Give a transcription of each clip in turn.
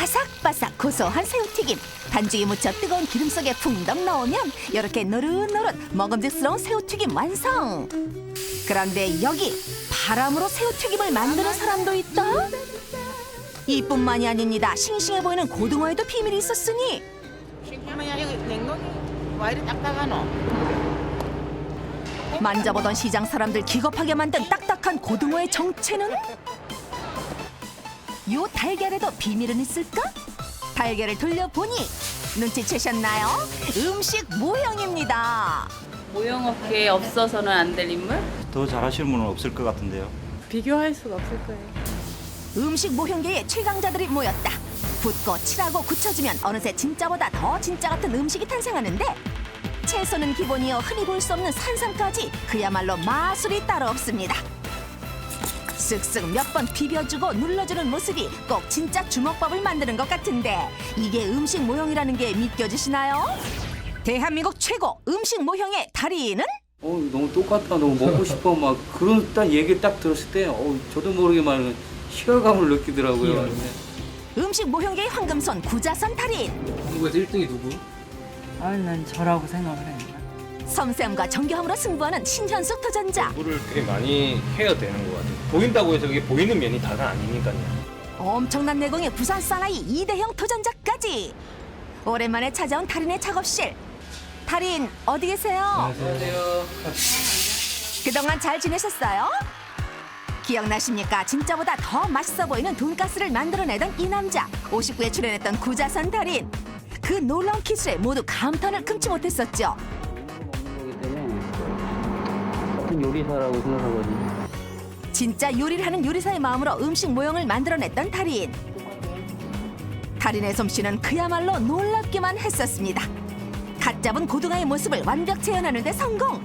바삭바삭 고소한 새우튀김. 반죽에 묻혀 뜨거운 기름 속에 풍덩 넣으면 이렇게 노릇노릇 먹음직스러운 새우튀김 완성. 그런데 여기 바람으로 새우튀김을 만드는 사람도 있다. 이뿐만이 아닙니다. 싱싱해 보이는 고등어에도 비밀이 있었으니 잠깐만요. 여기 냉동이 와 이리 딱딱하노? 만져보던 시장 사람들 기겁하게 만든 딱딱한 고등어의 정체는? 요 달걀에도 비밀은 있을까? 달걀을 돌려보니 눈치채셨나요? 음식 모형입니다. 모형업계에 없어서는 안 될 인물? 더 잘하시는 분은 없을 것 같은데요. 비교할 수가 없을 거예요. 음식 모형계의 최강자들이 모였다. 붓고 칠하고 굳혀주면 어느새 진짜보다 더 진짜 같은 음식이 탄생하는데 채소는 기본이어 흔히 볼 수 없는 산삼까지 그야말로 마술이 따로 없습니다. 쓱쓱 몇 번 비벼주고 눌러주는 모습이 꼭 진짜 주먹밥을 만드는 것 같은데 이게 음식 모형이라는 게 믿겨지시나요? 대한민국 최고 음식 모형의 달인은? 너무 똑같다, 너무 먹고 싶어, 막 그런 딱 얘기 딱 들었을 때, 저도 모르게 막 희열감을 느끼더라고요. 음식 모형계의 황금손 구자선 달인. 한국에서 1등이 누구? 난 저라고 생각을 해요. 섬세함과 정교함으로 승부하는 신현숙 도전자. 공부를 되게 많이 해야 되는 것 같아요. 보인다고 해서 이게 보이는 면이 다가 아니니까요. 엄청난 내공의 부산 사나이 이대형 도전자까지. 오랜만에 찾아온 달인의 작업실. 달인 어디 계세요? 안녕하세요. 그동안 잘 지내셨어요? 기억나십니까? 진짜보다 더 맛있어 보이는 돈가스를 만들어내던 이 남자. 59에 출연했던 구자선 달인. 그 놀라운 기술에 모두 감탄을 금치 못했었죠. 거기 때문에 같은 요리사라고 생각하거든요. 진짜 요리를 하는 요리사의 마음으로 음식 모형을 만들어냈던 달인. 달인의 솜씨는 그야말로 놀랍기만 했었습니다. 갓 잡은 고등어의 모습을 완벽 재현하는 데 성공.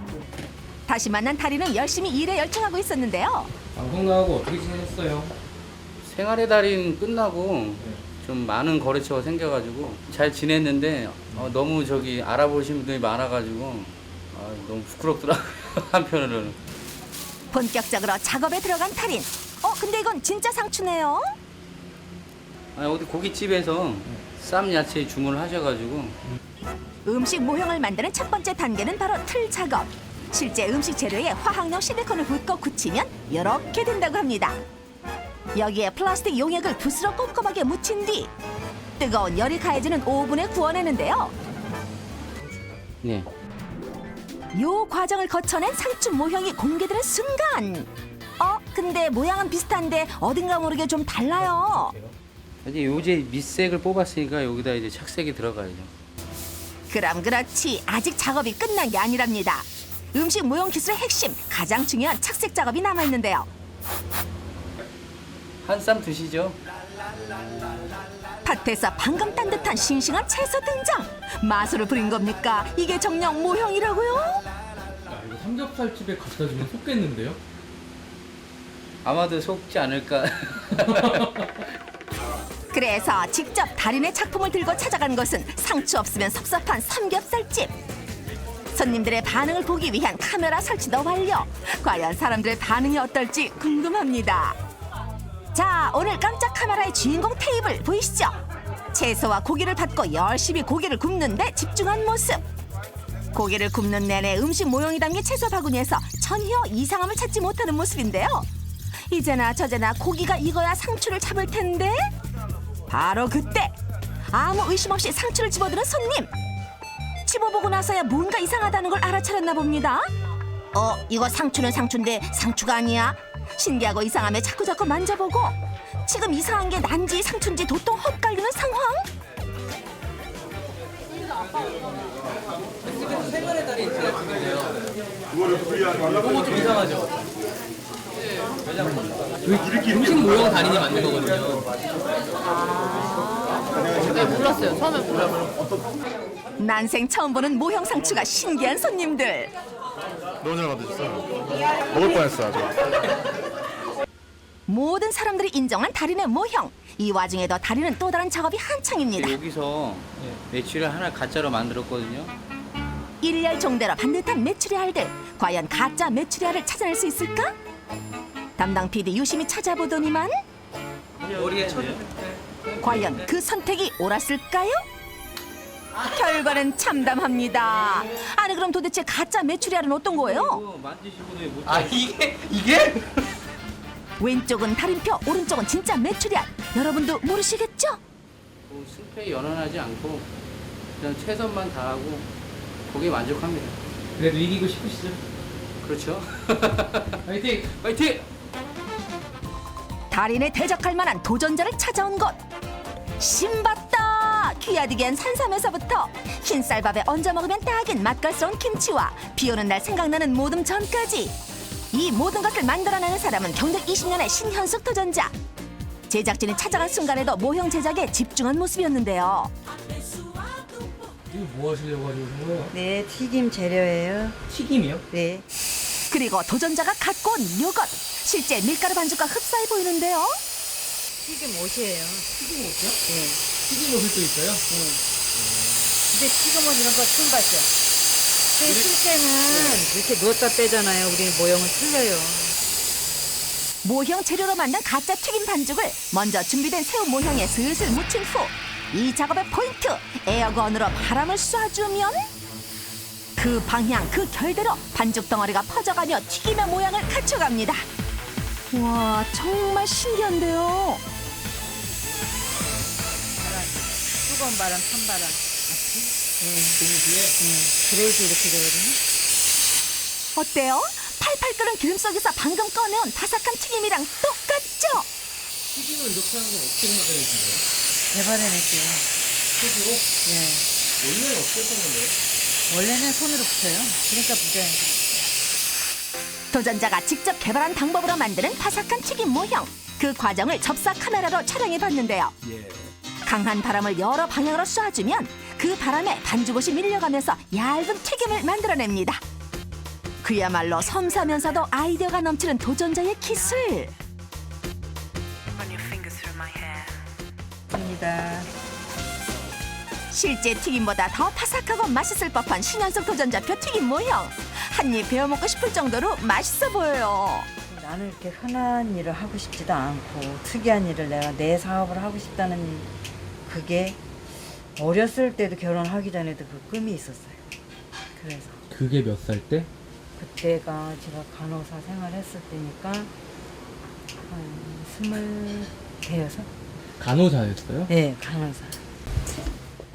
다시 만난 달인은 열심히 일에 열중하고 있었는데요. 방송 나가고 어떻게 지내셨어요? 생활의 달인 끝나고 좀 많은 거래처가 생겨가지고 잘 지냈는데 너무 알아보신 분들이 많아가지고 너무 부끄럽더라고요. 한편으로는. 본격적으로 작업에 들어간 달인. 근데 이건 진짜 상추네요. 어디 고깃집에서 쌈 야채 주문을 하셔가지고 음식 모형을 만드는 첫 번째 단계는 바로 틀 작업. 실제 음식 재료에 화학용 실리콘을 붓고 굳히면 이렇게 된다고 합니다. 여기에 플라스틱 용액을 붓으로 꼼꼼하게 묻힌 뒤 뜨거운 열이 가해지는 오븐에 구워내는데요. 네. 요 과정을 거쳐낸 상추 모형이 공개되는 순간 근데 모양은 비슷한데 어딘가 모르게 좀 달라요. 이제 요새 밑색을 뽑았으니까 여기다 이제 착색이 들어가야죠. 그럼 그렇지 아직 작업이 끝난 게 아니랍니다. 음식 모형 기술의 핵심 가장 중요한 착색 작업이 남아있는데요. 한 쌈 드시죠. 밭에서 방금 딴 듯한 싱싱한 채소 등장. 마술을 부린 겁니까? 이게 정녕 모형이라고요? 이거 삼겹살집에 갖다 주면 속겠는데요? 아마도 속지 않을까. 그래서 직접 달인의 작품을 들고 찾아간 곳은 상추 없으면 섭섭한 삼겹살집. 손님들의 반응을 보기 위한 카메라 설치도 완료. 과연 사람들의 반응이 어떨지 궁금합니다. 자, 오늘 깜짝 카메라의 주인공 테이블 보이시죠? 채소와 고기를 받고 열심히 고기를 굽는데 집중한 모습. 고기를 굽는 내내 음식 모형이 담긴 채소 바구니에서 전혀 이상함을 찾지 못하는 모습인데요. 이제나 저제나 고기가 익어야 상추를 잡을 텐데 바로 그때 아무 의심 없이 상추를 집어드는 손님. 집어보고 나서야 뭔가 이상하다는 걸 알아차렸나 봅니다. 이거 상추는 상추인데 상추가 아니야? 신기하고 이상함에 자꾸자꾸 만져보고 지금 이상한 게 난지 상추인지 도통 헛갈리는 상황. 음식 모형 달인이 만든 거거든요. 네, 몰랐어요. 처음에 몰랐어요. 난생 처음 보는 모형 상추가 신기한 손님들. 너무 잘 만드셨어. 먹을 뻔했어 아주. 모든 사람들이 인정한 달인의 모형. 이 와중에도 달인은 또 다른 작업이 한창입니다. 여기서 메추리알 하나 가짜로 만들었거든요. 일렬 종대로 반듯한 메추리알들. 과연 가짜 메추리알을 찾아낼 수 있을까? 담당 PD 유심히 찾아보더니만 머리에 과연 그 선택이 옳았을까요? 결과는 참담합니다. 아니 그럼 도대체 가짜 메추리알은 어떤 거예요? 이거 만지시고도 못 아 이게? 왼쪽은 다림표, 오른쪽은 진짜 메추리알. 여러분도 모르시겠죠? 승패에 연연하지 않고 그냥 최선만 다하고 거기에 만족합니다. 그래도 이기고 싶으시죠? 그렇죠. 화이팅! 파이팅! 달인에 대적할 만한 도전자를 찾아온 곳. 신봤다! 귀하디게 한 산삼에서부터 흰쌀밥에 얹어 먹으면 딱인 맛깔스러운 김치와 비오는 날 생각나는 모듬전까지 이 모든 것을 만들어내는 사람은 경력 20년의 신현숙 도전자. 제작진이 찾아간 순간에도 모형 제작에 집중한 모습이었는데요. 이거 뭐 하시려고 하시는 거예요? 네, 튀김 재료예요. 튀김이요? 네. 그리고 도전자가 갖고 온 요것. 실제 밀가루 반죽과 흡사해 보이는데요. 튀김 옷이에요. 튀김 옷이요? 네. 튀김 옷을 또 있어요? 근데 튀김 옷 이런 거 처음 봤죠? 근데 실제는 이렇게 누웠다 빼잖아요. 우리 모형은 틀려요. 모형 재료로 만든 가짜 튀김 반죽을 먼저 준비된 새우 모형에 슬슬 묻힌 후 이 작업의 포인트 에어건으로 바람을 쏴주면 그 방향 그 결대로 반죽 덩어리가 퍼져가며 튀김의 모양을 갖춰갑니다. 와 정말 신기한데요. 뜨거운 바람, 찬바람. 그래야지 이렇게 되거든요. 어때요? 팔팔 끓은 기름 속에서 방금 꺼내온 바삭한 튀김이랑 똑같죠? 튀김을 이렇게 하는 건 어떻게 생각하시나요? 개발해냈죠. 튀김으로? 네. 원래는 어떻게 하는 거예요? 원래는 손으로 붙여요. 그러니까 부자예요. 도전자가 직접 개발한 방법으로 만드는 바삭한 튀김 모형. 그 과정을 접사 카메라로 촬영해 봤는데요. 강한 바람을 여러 방향으로 쏴주면 그 바람에 반죽옷이 밀려가면서 얇은 튀김을 만들어냅니다. 그야말로 섬세하면서도 아이디어가 넘치는 도전자의 기술. 입니다. 실제 튀김보다 더 바삭하고 맛있을 법한 신현숙 도전자표 튀김 모형. 한 입 베어 먹고 싶을 정도로 맛있어 보여요. 나는 이렇게 흔한 일을 하고 싶지도 않고 특이한 일을 내가 내 사업을 하고 싶다는 그게 어렸을 때도 결혼하기 전에도 그 꿈이 있었어요. 그래서 그게 몇 살 때? 그때가 제가 간호사 생활했을 때니까 한 26? 간호사였어요? 네, 간호사.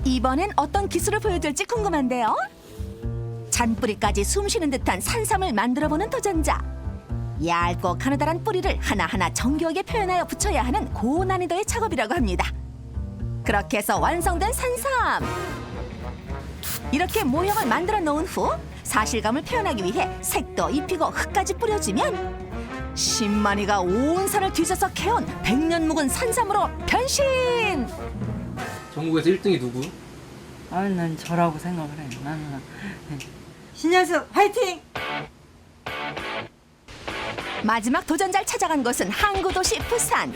이번엔 어떤 기술을 보여줄지 궁금한데요. 잔뿌리까지 숨쉬는 듯한 산삼을 만들어보는 도전자. 얇고 가느다란 뿌리를 하나하나 정교하게 표현하여 붙여야 하는 고난이도의 작업이라고 합니다. 그렇게 해서 완성된 산삼. 이렇게 모형을 만들어 놓은 후 사실감을 표현하기 위해 색도 입히고 흙까지 뿌려주면 10만이가 온 산을 뒤져서 캐온 100년 묵은 산삼으로 변신! 전국에서 1등이 누구? 아, 난 저라고 생각을 해요. 나는 신현숙 화이팅! 마지막 도전자를 찾아간 곳은 항구도시 부산.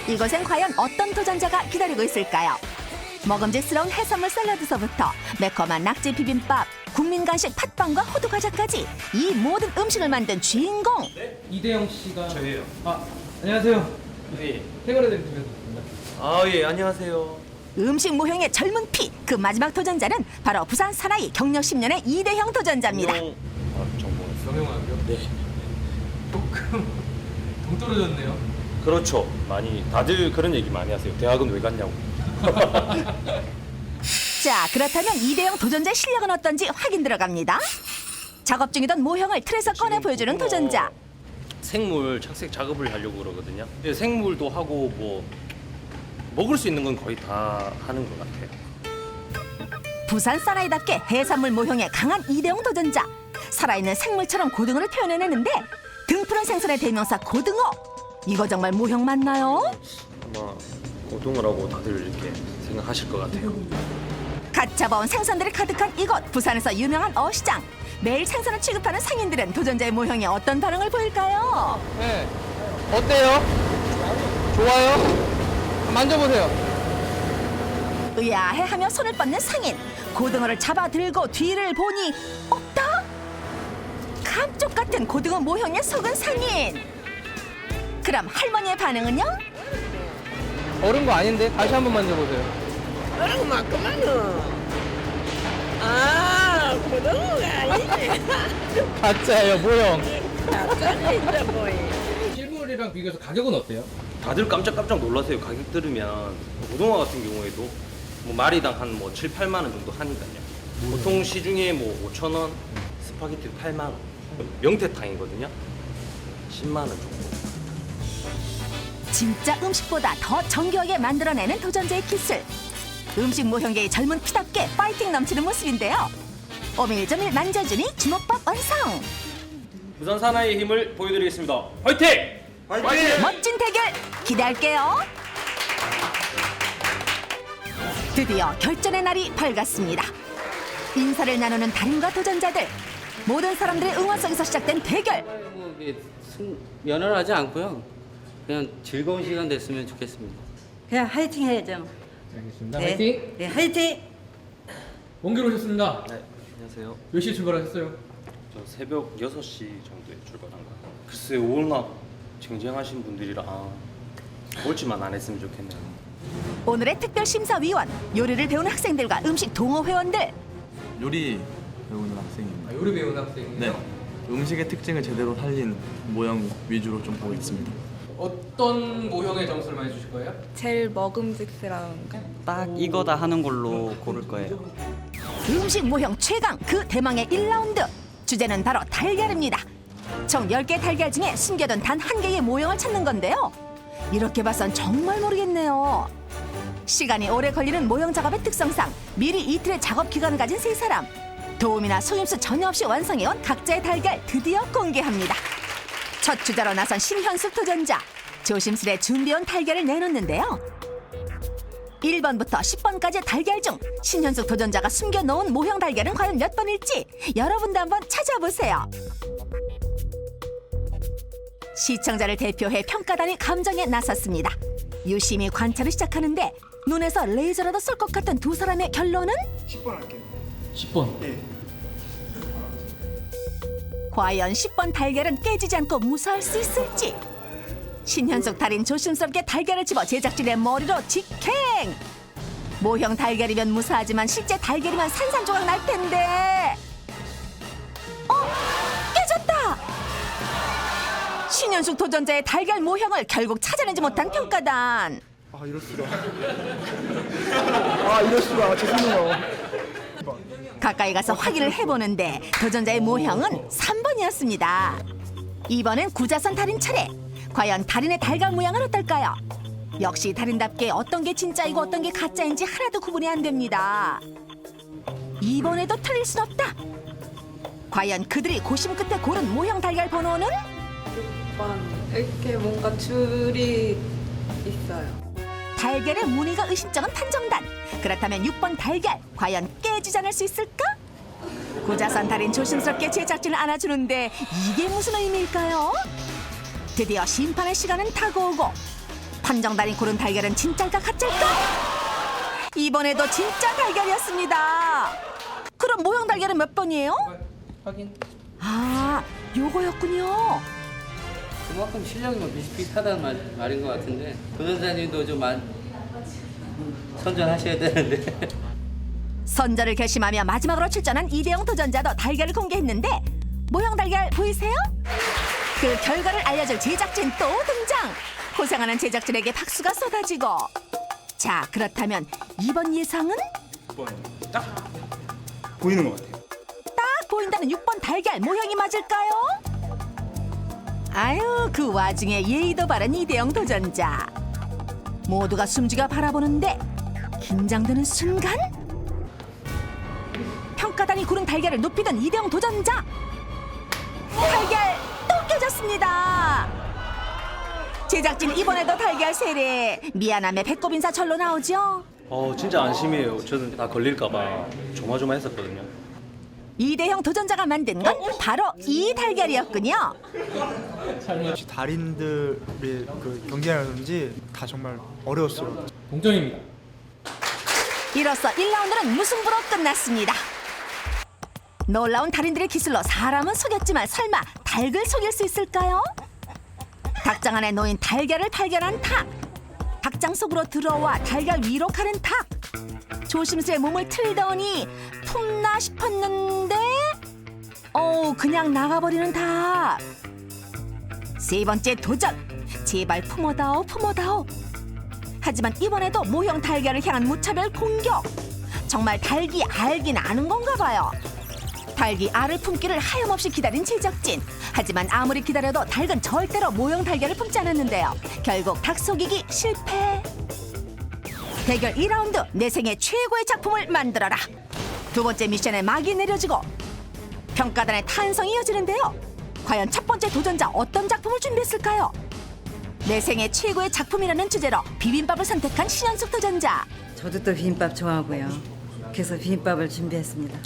이곳엔 과연 어떤 도전자가 기다리고 있을까요? 먹음직스러운 해산물 샐러드서부터 매콤한 낙지 비빔밥, 국민 간식 팥빵과 호두 과자까지 이 모든 음식을 만든 주인공. 이대영 씨가 저예요. 아 안녕하세요. 네. 퇴근해드리겠습니다. 아, 안녕하세요. 음식 모형의 젊은 피, 그 마지막 도전자는 바로 부산 사나이 경력 10년의 이대형 도전자입니다. 정영학이요? 네. 조금 동떨어졌네요. 그렇죠. 많이 다들 그런 얘기 많이 하세요. 대학은 왜 갔냐고. 자, 그렇다면 이대형 도전자의 실력은 어떤지 확인 들어갑니다. 작업 중이던 모형을 틀에서 꺼내 보여주는 도전자. 생물 착색 작업을 하려고 그러거든요. 이제 생물도 하고 뭐 먹을 수 있는 건 거의 다 하는 것 같아요. 부산 사나이답게 해산물 모형에 강한 이대형 도전자. 살아있는 생물처럼 고등어를 표현해내는데 등푸른 생선의 대명사 고등어. 이거 정말 모형 맞나요? 아마 고등어라고 다들 이렇게 생각하실 것 같아요. 갓 잡아온 생선들이 가득한 이곳 부산에서 유명한 어시장. 매일 생선을 취급하는 상인들은 도전자의 모형에 어떤 반응을 보일까요? 네. 어때요? 좋아요? 만져보세요. 의아해하며 손을 뻗는 상인. 고등어를 잡아 들고 뒤를 보니 없다? 감쪽 같은 고등어 모형에 속은 상인. 그럼 할머니의 반응은요? 얼은 거 아닌데? 다시 한번 만져보세요. 그런 만큼은 아 그런 거 아니지. 가짜예요, 모형. 진짜 뭐이. 실물이랑 비교해서 가격은 어때요? 다들 깜짝깜짝 놀라세요. 가격 들으면 고등어 같은 경우에도 뭐 마리당 한 뭐 7, 8만 원 정도 하니까요. 보통 시중에 뭐 5천 원, 스파게티도 8만 원. 명태탕이거든요. 10만 원 정도. 진짜 음식보다 더 정교하게 만들어내는 도전자의 기술. 음식 모형계의 젊은 피답게 파이팅 넘치는 모습인데요. 오밀조밀 만져주니 주먹밥 완성. 부산 사나이의 힘을 보여드리겠습니다. 화이팅! 멋진 대결 기대할게요. 드디어 결전의 날이 밝았습니다. 인사를 나누는 달인과 도전자들. 모든 사람들의 응원 속에서 시작된 대결. 뭐 이게 연연하지 않고요. 그냥 즐거운 시간 됐으면 좋겠습니다. 그냥 화이팅 해야죠. 알겠습니다. 네. 화이팅! 네, 화이팅! 원기로 오셨습니다. 네, 안녕하세요. 몇 시에 출발하셨어요? 저 새벽 6시 정도에 출발한 거예요. 글쎄요, 워낙 쟁쟁하신 분들이라 꼴찌만 안 했으면 좋겠네요. 오늘의 특별 심사위원, 요리를 배우는 학생들과 음식 동호 회원들. 요리 배우는 학생입니다. 요리 배우는 학생이요? 네. 음식의 특징을 제대로 살린 모형 위주로 좀 보겠습니다. 어떤 모형의 점수를 많이 주실 거예요? 제일 먹음직스러운 거. 딱 이거다 하는 걸로 고를 거예요. 음식 모형 최강 그 대망의 1라운드. 주제는 바로 달걀입니다. 총 10개 달걀 중에 숨겨둔 단 한 개의 모형을 찾는 건데요. 이렇게 봐선 정말 모르겠네요. 시간이 오래 걸리는 모형 작업의 특성상 미리 이틀의 작업 기간을 가진 세 사람. 도움이나 속임수 전혀 없이 완성해온 각자의 달걀 드디어 공개합니다. 첫 주자로 나선 신현숙 도전자. 조심스레 준비해온 달걀을 내놓는데요. 1번부터 10번까지의 달걀 중 신현숙 도전자가 숨겨놓은 모형 달걀은 과연 몇 번일지 여러분도 한번 찾아보세요. 시청자를 대표해 평가단이 감정에 나섰습니다. 유심히 관찰을 시작하는데 눈에서 레이저라도 쏠 것 같은 두 사람의 결론은? 10번. 과연 10번 달걀은 깨지지 않고 무사할 수 있을지? 신현숙 달인 조심스럽게 달걀을 집어 제작진의 머리로 직행! 모형 달걀이면 무사하지만 실제 달걀이면 산산조각 날 텐데. 깨졌다! 신현숙 도전자의 달걀 모형을 결국 찾아내지 못한 평가단. 아 이럴 수가. 아 이럴 수가. 죄송해요. 가까이 가서 확인을 해보는데 도전자의 모형은 3번이었습니다. 이번엔 구자선 달인 차례. 과연 달인의 달걀 모양은 어떨까요? 역시 달인답게 어떤 게 진짜이고 어떤 게 가짜인지 하나도 구분이 안 됩니다. 이번에도 틀릴 순 없다. 과연 그들이 고심 끝에 고른 모형 달걀 번호는? 6번. 이렇게 뭔가 줄이 있어요. 달걀의 무늬가 의심쩍은 판정단. 그렇다면 6번 달걀 과연 깨지지 않을 수 있을까? 구자선 달인 조심스럽게 제작진을 안아주는데 이게 무슨 의미일까요? 드디어 심판의 시간은 다가오고 판정단이 고른 달걀은 진짜일까 가짜일까? 이번에도 진짜 달걀이었습니다. 그럼 모형 달걀은 몇 번이에요? 확인. 아, 요거였군요. 그만큼 실력이 뭐 비슷비슷하다는 말인 것 같은데 도전자님도 좀 선전하셔야 되는데. 선전을 결심하며 마지막으로 출전한 이대영 도전자도 달걀을 공개했는데 모형 달걀 보이세요? 그 결과를 알려줄 제작진 또 등장. 고생하는 제작진에게 박수가 쏟아지고. 자, 그렇다면 이번 예상은? 딱 보이는 것 같아요. 딱 보인다는 6번 달걀 모형이 맞을까요? 아유, 그 와중에 예의도 바른 이대영 도전자. 모두가 숨죽여 바라보는데 긴장되는 순간 평가단이 고른 달걀을 높이던 이대영 도전자. 달걀 또 깨졌습니다. 제작진 이번에도 달걀 세례. 미안함에 배꼽 인사 절로 나오죠. 진짜 안심이에요. 저는 다 걸릴까봐 조마조마했었거든요. 이대형 도전자가 만든 건 바로 이 달걀이었군요. 달인들의 그 경쟁이라든지 다 정말 어려웠어요. 동점입니다. 이로써 1라운드는 무승부로 끝났습니다. 놀라운 달인들의 기술로 사람은 속였지만 설마 닭을 속일 수 있을까요? 닭장 안에 놓인 달걀을 발견한 닭. 닭장 속으로 들어와 달걀 위로 가는 닭. 조심스레 몸을 틀더니 품나 싶었는데 그냥 나가버리는 닭. 세 번째 도전. 제발 품어다오 품어다오. 하지만 이번에도 모형 달걀을 향한 무차별 공격. 정말 닭이 알긴 아는 건가 봐요. 닭이 알을 품기를 하염없이 기다린 제작진. 하지만 아무리 기다려도 닭은 절대로 모형 달걀을 품지 않았는데요. 결국 닭 속이기 실패. 대결 2라운드. 내 생애 최고의 작품을 만들어라. 두 번째 미션에 막이 내려지고 평가단의 탄성이 이어지는데요. 과연 첫 번째 도전자 어떤 작품을 준비했을까요? 내 생애 최고의 작품이라는 주제로 비빔밥을 선택한 신현숙 도전자. 저도 또 비빔밥 좋아하고요. 그래서 비빔밥을 준비했습니다.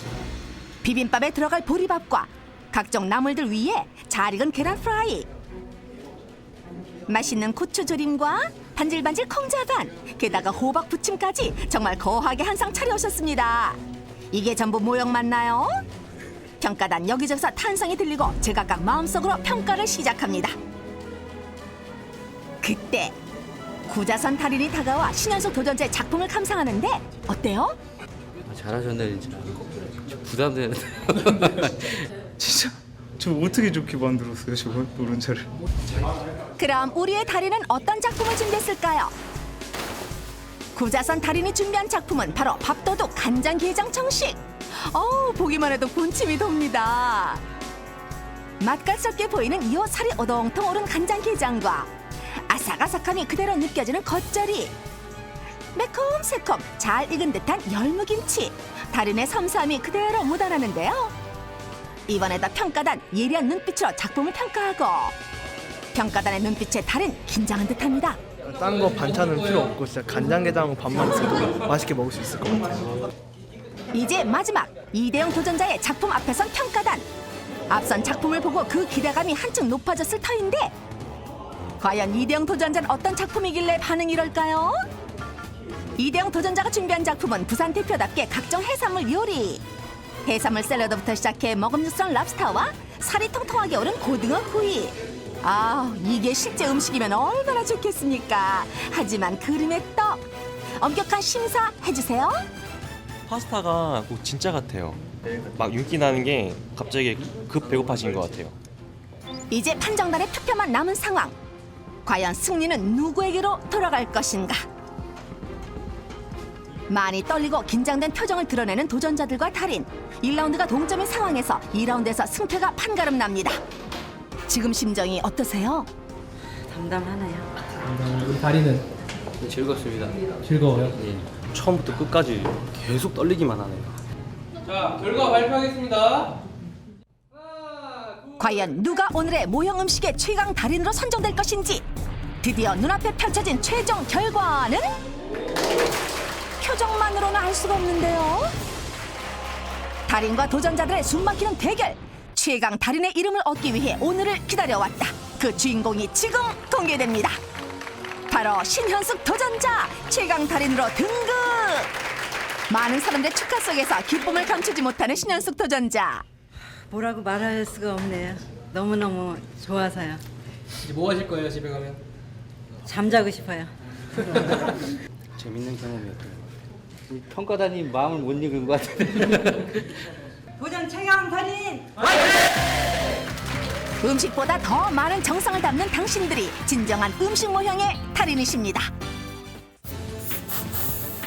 비빔밥에 들어갈 보리밥과 각종 나물들 위에 잘 익은 계란 프라이, 맛있는 고추조림과 반질반질 콩자반, 게다가 호박 부침까지 정말 거하게 한 상 차려오셨습니다. 이게 전부 모형 맞나요? 평가단 여기저기서 탄성이 들리고 제각각 마음속으로 평가를 시작합니다. 그때 구자선 달인이 다가와 신현숙 도전자의 작품을 감상하는데 어때요? 잘하셨네 진짜. 부담되는데. 진짜 저 어떻게 좋게 만들었어요 저거 노른자를. 그럼 우리의 달인은 어떤 작품을 준비했을까요? 구자선 달인이 준비한 작품은 바로 밥도둑 간장게장 정식. 보기만 해도 군침이 돕니다. 맛깔스럽게 보이는 이어 살이 오동통 오른 간장게장과 아삭아삭함이 그대로 느껴지는 겉절이, 매콤새콤 잘 익은 듯한 열무김치, 달인의 섬세함이 그대로 묻어나는데요. 이번에도 평가단 예리한 눈빛으로 작품을 평가하고 평가단의 눈빛에 달인 긴장한 듯합니다. 딴 거 반찬은 필요 없고 진짜 간장게장 밥만 있어도 맛있게 먹을 수 있을 것 같아요. 이제 마지막 이대영 도전자의 작품 앞에선 평가단. 앞선 작품을 보고 그 기대감이 한층 높아졌을 터인데 과연 이대영 도전자는 어떤 작품이길래 반응이 이럴까요? 이대영 도전자가 준비한 작품은 부산 대표답게 각종 해산물 요리. 해산물 샐러드부터 시작해 먹음직스러운 랍스타와 살이 통통하게 오른 고등어 구이. 이게 실제 음식이면 얼마나 좋겠습니까? 하지만 그림의 떡. 엄격한 심사 해주세요. 파스타가 꼭 진짜 같아요. 막 윤기 나는 게 갑자기 급 배고파진 것 같아요. 이제 판정단의 투표만 남은 상황. 과연 승리는 누구에게로 돌아갈 것인가? 많이 떨리고 긴장된 표정을 드러내는 도전자들과 달인. 1라운드가 동점인 상황에서 2라운드에서 승패가 판가름 납니다. 지금 심정이 어떠세요? 담담하네요. 우리 다리는 즐겁습니다. 즐거워요. 예. 처음부터 끝까지 계속 떨리기만 하네요. 자, 결과 발표하겠습니다. 과연 누가 오늘의 모형 음식의 최강 달인으로 선정될 것인지. 드디어 눈앞에 펼쳐진 최종 결과는 표정만으로는 알 수가 없는데요. 달인과 도전자들의 숨막히는 대결. 최강 달인의 이름을 얻기 위해 오늘을 기다려왔다. 그 주인공이 지금 공개됩니다. 바로 신현숙 도전자 최강 달인으로 등극. 많은 사람들의 축하 속에서 기쁨을 감추지 못하는 신현숙 도전자. 뭐라고 말할 수가 없네요. 너무너무 좋아서요. 이제 뭐 하실 거예요, 집에 가면? 잠자고 싶어요. 재밌는 경험이었어요. 우리 평가단이 마음을 못 읽은 것 같아요. 도전 최강 달인! 음식보다 더 많은 정성을 담는 당신들이 진정한 음식 모형의 달인이십니다.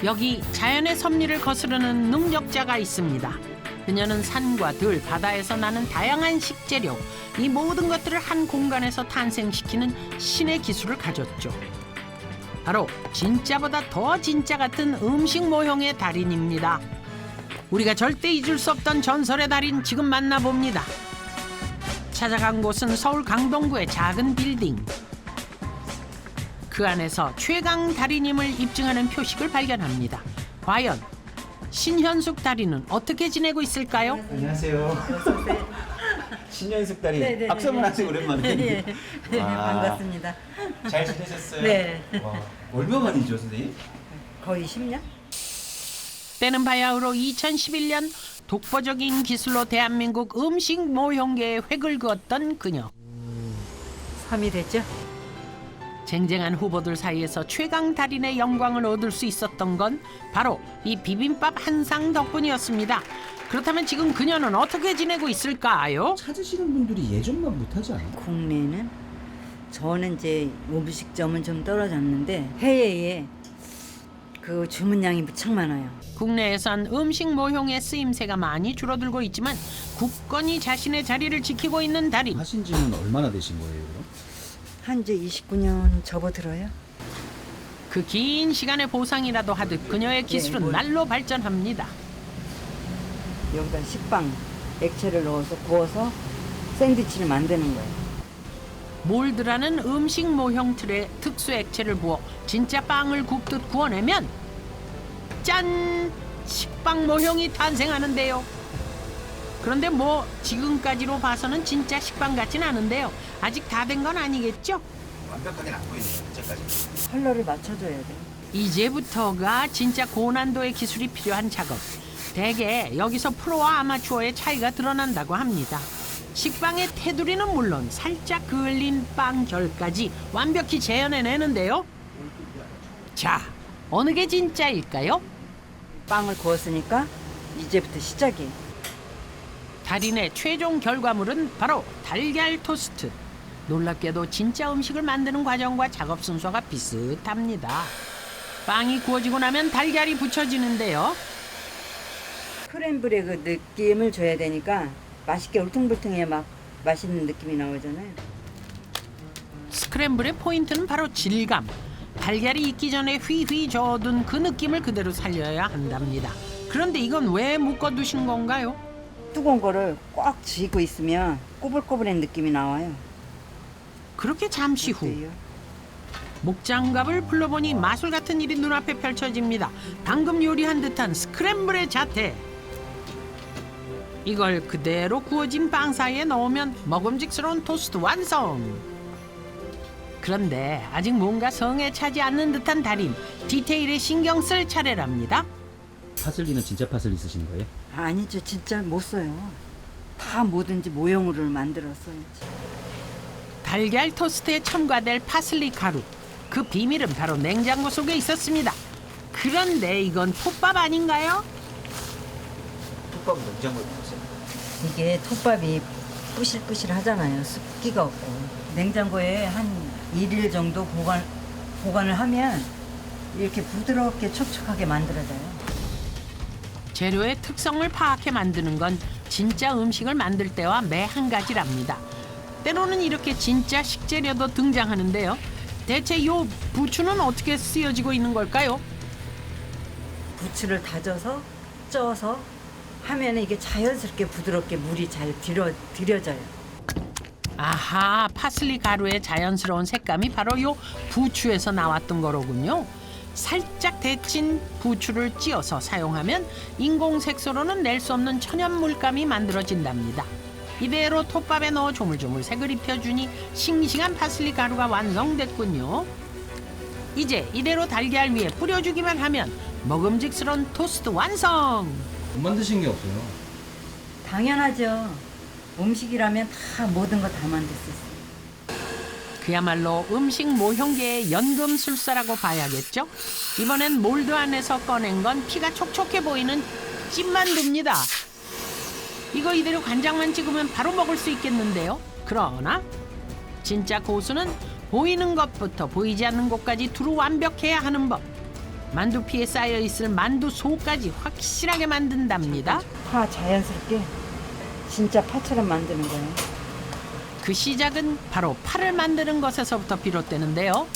여기 자연의 섭리를 거스르는 능력자가 있습니다. 그녀는 산과 들, 바다에서 나는 다양한 식재료, 이 모든 것들을 한 공간에서 탄생시키는 신의 기술을 가졌죠. 바로 진짜보다 더 진짜 같은 음식 모형의 달인입니다. 우리가 절대 잊을 수 없던 전설의 달인 지금 만나봅니다. 찾아간 곳은 서울 강동구의 작은 빌딩. 그 안에서 최강 달인임을 입증하는 표식을 발견합니다. 과연 신현숙 달인은 어떻게 지내고 있을까요? 안녕하세요. 신현숙 달인. 네네네. 박수 한번 하세요. 오랜만에. 네. 반갑습니다. 잘 지내셨어요? 네. 와, 얼마 만이죠, 선생님? 거의 10년? 때는 바야흐로 2011년 독보적인 기술로 대한민국 음식 모형계에 획을 그었던 그녀. 3이 됐죠? 쟁쟁한 후보들 사이에서 최강 달인의 영광을 얻을 수 있었던 건 바로 이 비빔밥 한 상 덕분이었습니다. 그렇다면 지금 그녀는 어떻게 지내고 있을까요? 찾으시는 분들이 예전만 못하지 않아요? 국내는 저는 이제 음식점은 좀 떨어졌는데 해외에 그 주문량이 무척 많아요. 국내에선 음식 모형의 쓰임새가 많이 줄어들고 있지만 굳건히 자신의 자리를 지키고 있는 달인. 하신 지는 얼마나 되신 거예요, 그럼? 한 이제 29년 접어들어요. 그 긴 시간의 보상이라도 하듯 그녀의 기술은 날로 발전합니다. 여기다 식빵 액체를 넣어서 구워서 샌드위치를 만드는 거예요. 몰드라는 음식 모형 틀에 특수 액체를 부어 진짜 빵을 굽듯 구워내면 짠! 식빵 모형이 탄생하는데요. 그런데 뭐 지금까지로 봐서는 진짜 식빵 같진 않은데요. 아직 다 된 건 아니겠죠? 완벽하게 안 보이네요, 이제까지. 컬러를 맞춰줘야 돼. 이제부터가 진짜 고난도의 기술이 필요한 작업. 대개 여기서 프로와 아마추어의 차이가 드러난다고 합니다. 식빵의 테두리는 물론 살짝 그을린 빵 결까지 완벽히 재현해내는데요. 자, 어느 게 진짜일까요? 빵을 구웠으니까 이제부터 시작이에요. 달인의 최종 결과물은 바로 달걀 토스트. 놀랍게도 진짜 음식을 만드는 과정과 작업 순서가 비슷합니다. 빵이 구워지고 나면 달걀이 붙여지는데요. 크렘블의 그 느낌을 줘야 되니까 맛있게 울퉁불퉁해 막 맛있는 느낌이 나오잖아요. 스크램블의 포인트는 바로 질감. 달걀이 익기 전에 휘휘 저어둔 그 느낌을 그대로 살려야 한답니다. 그런데 이건 왜 묶어두신 건가요? 뜨거운 거를 꽉 쥐고 있으면 꼬불꼬불한 느낌이 나와요. 그렇게 잠시 후 목장갑을 풀러보니 마술 같은 일이 눈앞에 펼쳐집니다. 방금 요리한 듯한 스크램블의 자태. 이걸 그대로 구워진 빵 사이에 넣으면 먹음직스러운 토스트 완성. 그런데 아직 뭔가 성에 차지 않는 듯한 달인. 디테일에 신경 쓸 차례랍니다. 파슬리는 진짜 파슬리 쓰신 거예요? 아니죠, 진짜 못 써요. 다 뭐든지 모형으로 만들었어요. 달걀 토스트에 첨가될 파슬리 가루. 그 비밀은 바로 냉장고 속에 있었습니다. 그런데 이건 톱밥 아닌가요? 톱밥은 냉장고에 넣었어요. 이게 톱밥이 뿌실뿌실 하잖아요. 습기가 없고. 냉장고에 한 1일 정도 보관을 하면 이렇게 부드럽게 촉촉하게 만들어져요. 재료의 특성을 파악해 만드는 건 진짜 음식을 만들 때와 매 한 가지랍니다. 때로는 이렇게 진짜 식재료도 등장하는데요. 대체 요 부추는 어떻게 쓰여지고 있는 걸까요? 부추를 다져서 쪄서 하면 이게 자연스럽게 부드럽게 물이 잘 들여져요. 아하, 파슬리 가루의 자연스러운 색감이 바로 요 부추에서 나왔던 거로군요. 살짝 데친 부추를 찧어서 사용하면 인공 색소로는 낼 수 없는 천연 물감이 만들어진답니다. 이대로 톱밥에 넣어 조물조물 색을 입혀주니 싱싱한 파슬리 가루가 완성됐군요. 이제 이대로 달걀 위에 뿌려주기만 하면 먹음직스러운 토스트 완성! 못 만드신 게 없어요. 당연하죠. 음식이라면 다 모든 거 다 만들 수 있어요. 그야말로 음식 모형계의 연금술사라고 봐야겠죠? 이번엔 몰드 안에서 꺼낸 건 피가 촉촉해 보이는 찐만두입니다. 이거 이대로 간장만 찍으면 바로 먹을 수 있겠는데요. 그러나 진짜 고수는 보이는 것부터 보이지 않는 곳까지 두루 완벽해야 하는 법. 만두피에 쌓여있을 만두소까지 확실하게 만든답니다. 파 자연스럽게 진짜 파처럼 만드는 거예요. 그 시작은 바로 파를 만드는 것에서부터 비롯되는데요.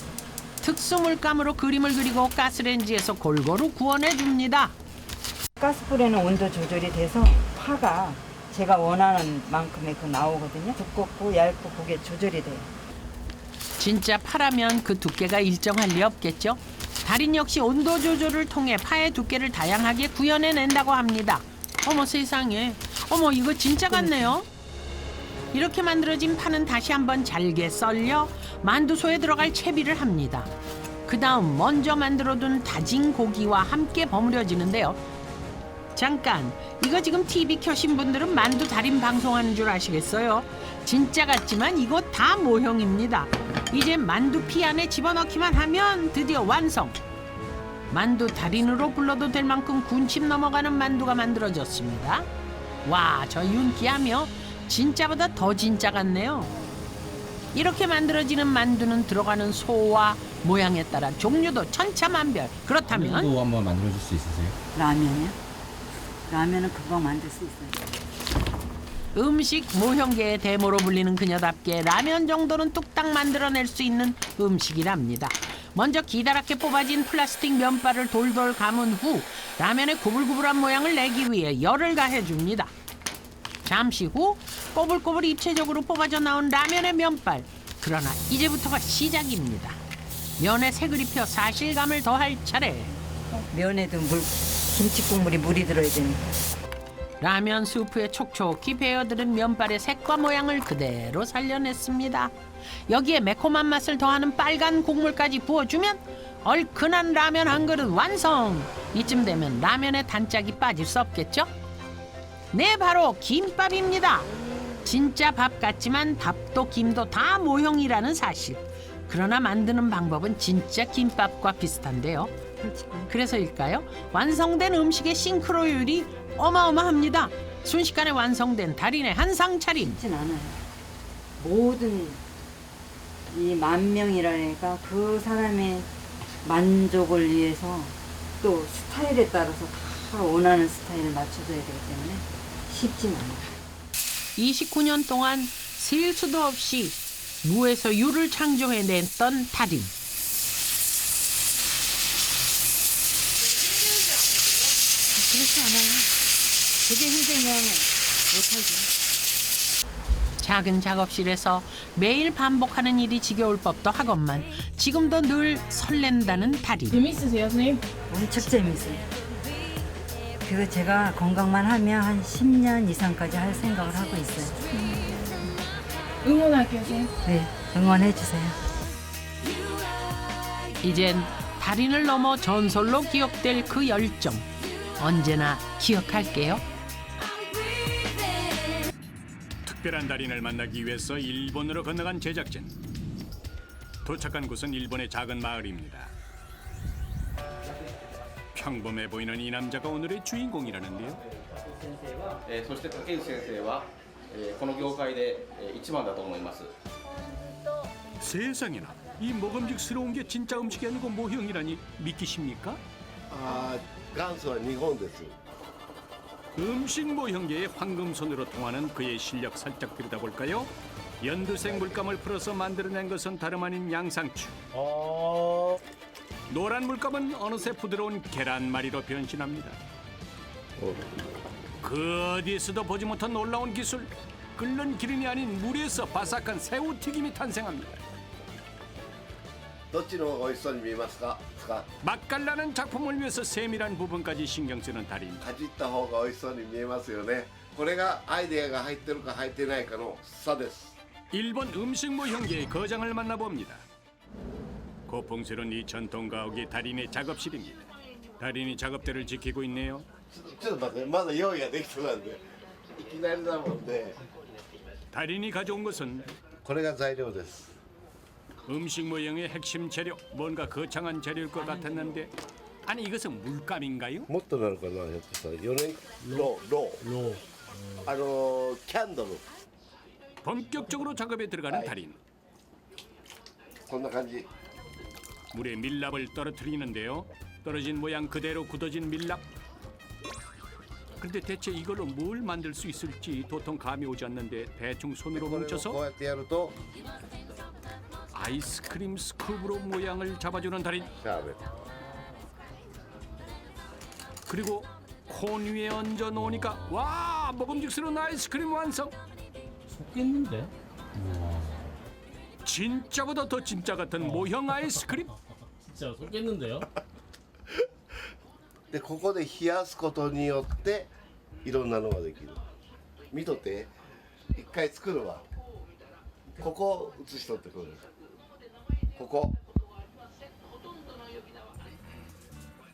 특수 물감으로 그림을 그리고 가스레인지에서 골고루 구워내줍니다. 가스불에는 온도 조절이 돼서 파가 제가 원하는 만큼의 그 나오거든요. 두껍고 얇고 그게 조절이 돼요. 진짜 파라면 그 두께가 일정할 리 없겠죠. 달인 역시 온도 조절을 통해 파의 두께를 다양하게 구현해낸다고 합니다. 어머 세상에, 어머 이거 진짜 같네요. 이렇게 만들어진 파는 다시 한번 잘게 썰려 만두소에 들어갈 채비를 합니다. 그 다음 먼저 만들어둔 다진 고기와 함께 버무려지는데요. 잠깐, 이거 지금 TV 켜신 분들은 만두 달인 방송하는 줄 아시겠어요? 진짜 같지만 이거 다 모형입니다. 이제 만두 피 안에 집어넣기만 하면 드디어 완성. 만두 달인으로 불러도 될 만큼 군침 넘어가는 만두가 만들어졌습니다. 와, 저 윤기하며 진짜보다 더 진짜 같네요. 이렇게 만들어지는 만두는 들어가는 소와 모양에 따라 종류도 천차만별. 그렇다면 또 한번 만들어줄 수 있으세요? 라면이요? 라면은 금방 만들 수 있어요. 음식 모형계의 대모로 불리는 그녀답게 라면 정도는 뚝딱 만들어낼 수 있는 음식이랍니다. 먼저 기다랗게 뽑아진 플라스틱 면발을 돌돌 감은 후 라면의 구불구불한 모양을 내기 위해 열을 가해줍니다. 잠시 후 꼬불꼬불 입체적으로 뽑아져 나온 라면의 면발. 그러나 이제부터가 시작입니다. 면에 색을 입혀 사실감을 더할 차례. 면에도 김치 국물이 물이 들어야 되니까. 라면 스프에 촉촉히 배어들은 면발의 색과 모양을 그대로 살려냈습니다. 여기에 매콤한 맛을 더하는 빨간 국물까지 부어주면 얼큰한 라면 한 그릇 완성! 이쯤 되면 라면의 단짝이 빠질 수 없겠죠? 네, 바로 김밥입니다. 진짜 밥 같지만 밥도 김도 다 모형이라는 사실. 그러나 만드는 방법은 진짜 김밥과 비슷한데요. 그래서일까요? 완성된 음식의 싱크로율이 어마어마합니다. 순식간에 완성된 달인의 한상 차림. 쉽진 않아요. 모든 이 만명이라니까 그 사람의 만족을 위해서 또 스타일에 따라서 다 원하는 스타일을 맞춰줘야 되기 때문에 쉽진 않아요. 29년 동안 셀 수도 없이 무에서 유를 창조해냈던 달인. 그렇지 않아요. 그게 힘들면 못하죠. 작은 작업실에서 매일 반복하는 일이 지겨울 법도 하건만 지금도 늘 설렌다는 달인. 재밌으세요, 선생님? 엄청 재밌어요. 그리고 제가 건강만 하면 한 10년 이상까지 할 생각을 하고 있어요. 응원할게요, 선생님. 네, 응원해 주세요. 이젠 달인을 넘어 전설로 기억될 그 열정. 언제나 기억할게요. 특별한 달인을 만나기 위해서 일본으로 건너간 제작진. 도착한 곳은 일본의 작은 마을입니다. 평범해 보이는 이 남자가 오늘의 주인공이라는데요. そして竹内先生はこの業界で一番だと思います。 세상에나 이 먹음직스러운 게 진짜 음식이 아니고 모형이라니 믿기십니까? 아, 간수는 일본です. 음식 모형계의 황금손으로 통하는 그의 실력 살짝 들여다볼까요? 연두색 물감을 풀어서 만들어낸 것은 다름 아닌 양상추. 노란 물감은 어느새 부드러운 계란말이로 변신합니다. 그 어디에서도 보지 못한 놀라운 기술. 끓는 기름이 아닌 물에서 바삭한 새우튀김이 탄생합니다. どっちの方が美味しそうに見えますか? 맛깔나는 작품을 위해서 세밀한 부분까지 신경 쓰는 달인. かじった方が美味しそうに見えますよね. これがアイデアが入ってるか入ってないかの差です. 일본 음식 모형계의 거장을 만나봅니다. 고풍스러운 이 전통 가옥이 달인의 작업실입니다. 달인이 작업대를 지키고 있네요. ちょっと待って、まだ用意ができてないんで、いきなりだもんで. 달인이 가져온 것은 これが材料です. 음식 모형의 핵심 재료, 뭔가 거창한 재료일 것 같았는데 아니 이것은 물감인가요? もっとなるかな、ひょっとしたら4年ローキャンドル. 본격적으로 작업에 들어가는 달인. こんな感じ. 물에 밀랍을 떨어뜨리는데요. 떨어진 모양 그대로 굳어진 밀랍. 그런데 대체 이걸로 뭘 만들 수 있을지 도통 감이 오지 않는데 대충 손으로 뭉쳐서 아이스크림 스쿱으로 모양을 잡아주는 달인. 그리고 콘 위에 얹어 놓으니까 와, 먹음직스러운 아이스크림 완성. 속겠는데? 진짜보다 더 진짜 같은 모형 아이스크림. 진짜 속겠는데요? でここで冷やすことによっていろんなのができる。見とって一回作るわ。ここ映しとってくる。ここ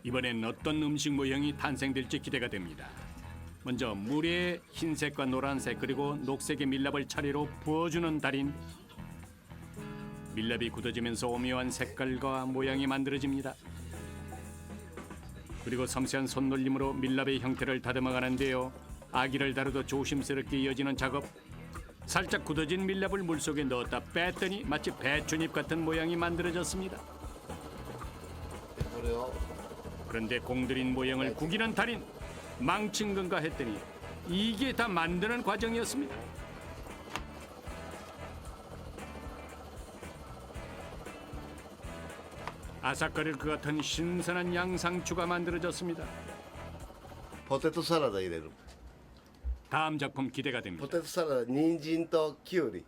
이번엔 어떤 음식 모형이 탄생될지 기대가 됩니다. 먼저 물에 흰색과 노란색 그리고 녹색의 밀랍을 차례로 부어주는 달인. 밀랍이 굳어지면서 오묘한 색깔과 모양이 만들어집니다. 그리고 섬세한 손놀림으로 밀랍의 형태를 다듬어 가는데요. 아기를 다루듯 조심스럽게 이어지는 작업. 살짝 굳어진 밀랍을 물속에 넣었다 뺐더니 마치 배춧잎 같은 모양이 만들어졌습니다. 그런데 공들인 모양을 구기는 달인. 망친 건가 했더니 이게 다 만드는 과정이었습니다. 아삭거릴 것 같은 신선한 양상추가 만들어졌습니다. 포테토 사라다 入れる. 다음 작품 기대가 됩니다. 포테토 사라다, 人参ときゅうり.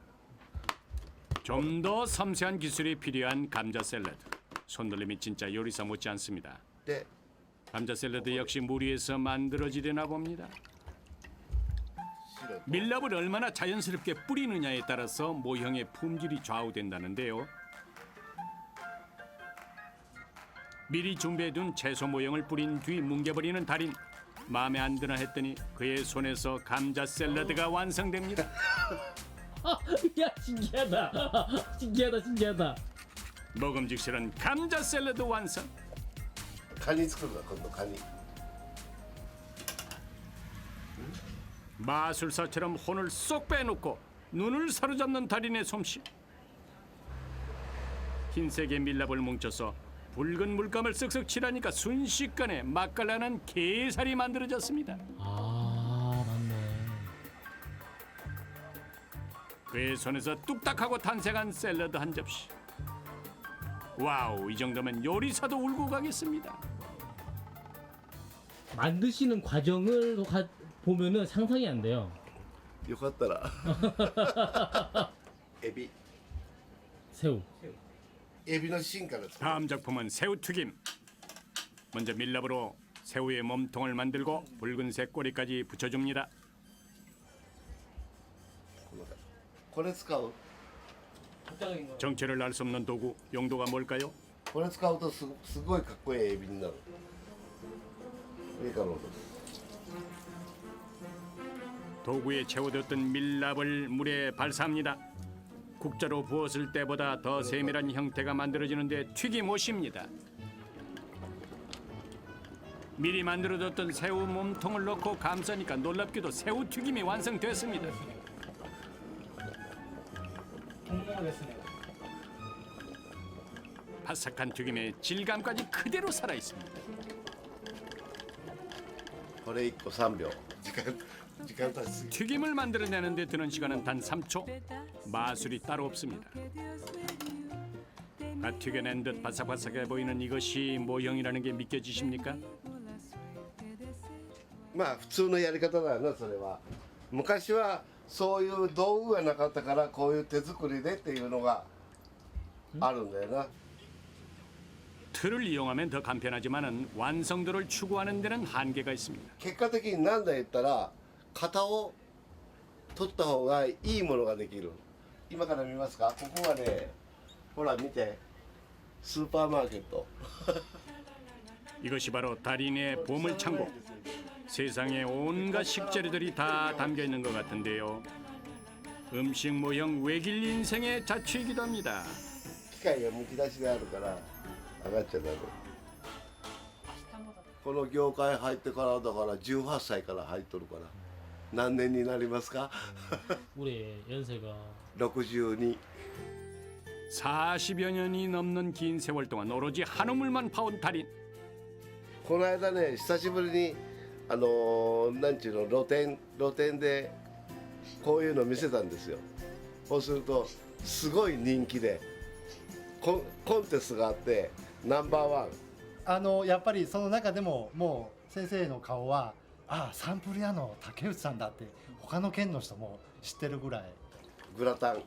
좀 더 섬세한 기술이 필요한 감자 샐러드. 손놀림이 진짜 요리사 못지 않습니다. 네. 감자 샐러드 역시 물 위에서 만들어지려나 봅니다. 밀랍을 얼마나 자연스럽게 뿌리느냐에 따라서 모형의 품질이 좌우된다는데요. 미리 준비해둔 채소 모형을 뿌린 뒤 뭉개버리는 달인. 마음에 안 드나 했더니 그의 손에서 감자 샐러드가 완성됩니다. 야 신기하다. 신기하다. 먹음직스런 감자 샐러드 완성. カニ作るな、今度カニ. 마술사처럼 혼을 쏙 빼놓고 눈을 사로잡는 달인의 솜씨. 흰색의 밀랍을 뭉쳐서 붉은 물감을 쓱쓱 칠하니까 순식간에 맛깔나는 게살이 만들어졌습니다. 아 맞네. 그의 손에서 뚝딱하고 탄생한 샐러드 한 접시. 와우, 이 정도면 요리사도 울고 가겠습니다. 만드시는 과정을 보면은 상상이 안 돼요. よかったら. 에비. 새우. 에비의 신가를. 다음 작품은 새우튀김. 먼저 밀랍으로 새우의 몸통을 만들고 붉은색 꼬리까지 붙여줍니다. これ使う? 정체를 알 수 없는 도구, 용도가 뭘까요? これ使うとすごいかっこいいエビになる. 도구에 채워뒀던 밀랍을 물에 발사합니다. 국자로 부었을 때보다 더 세밀한 형태가 만들어지는데 튀김옷입니다. 미리 만들어뒀던 새우 몸통을 넣고 감싸니까 놀랍게도 새우 튀김이 완성됐습니다. 바삭한 튀김의 질감까지 그대로 살아있습니다. これ1個3秒.時間経ちすぎ. 튀김을 만들어내는데 드는 시간은 단 3초. 마술이 따로 없습니다. 갓 튀겨낸 듯 바삭바삭해 보이는 이것이 모형이라는 게 믿겨지십니까? まあ普通のやり方だよな、それは. 昔はそういう道具がなかったからこういう手作りでっていうのがあるんだよな. 틀을 이용하면 더 간편하지만은 완성도를 추구하는 데는 한계가 있습니다. 結果的に何だ言ったら型を取った方がいいものができる. 今から見ますか? ここがね、ほら見て. スーパーマーケット. 이것이 바로 달인의 보물창고. 세상에 온갖 식재료들이 다 담겨 있는 것 같은데요. 음식 모형 외길 인생의 자취이기도 합니다. 機械がむき出しであるから上がっちゃダメ. この業界入ってからだから18歳から入っとるから何年になりますか? 올해 연세가 62. 40여 년이 넘는 긴 세월 동안 오로지 한우물만 파온 달인. この間ね、久しぶりになんちゅうの露店でこういうの見せたんですよ。そうするとすごい人気でコンテストがあってナンバー1。やっぱりその中でももう先生の顔はサンプル屋の竹内さんだって他の県の人も知ってるぐらい。グラタン。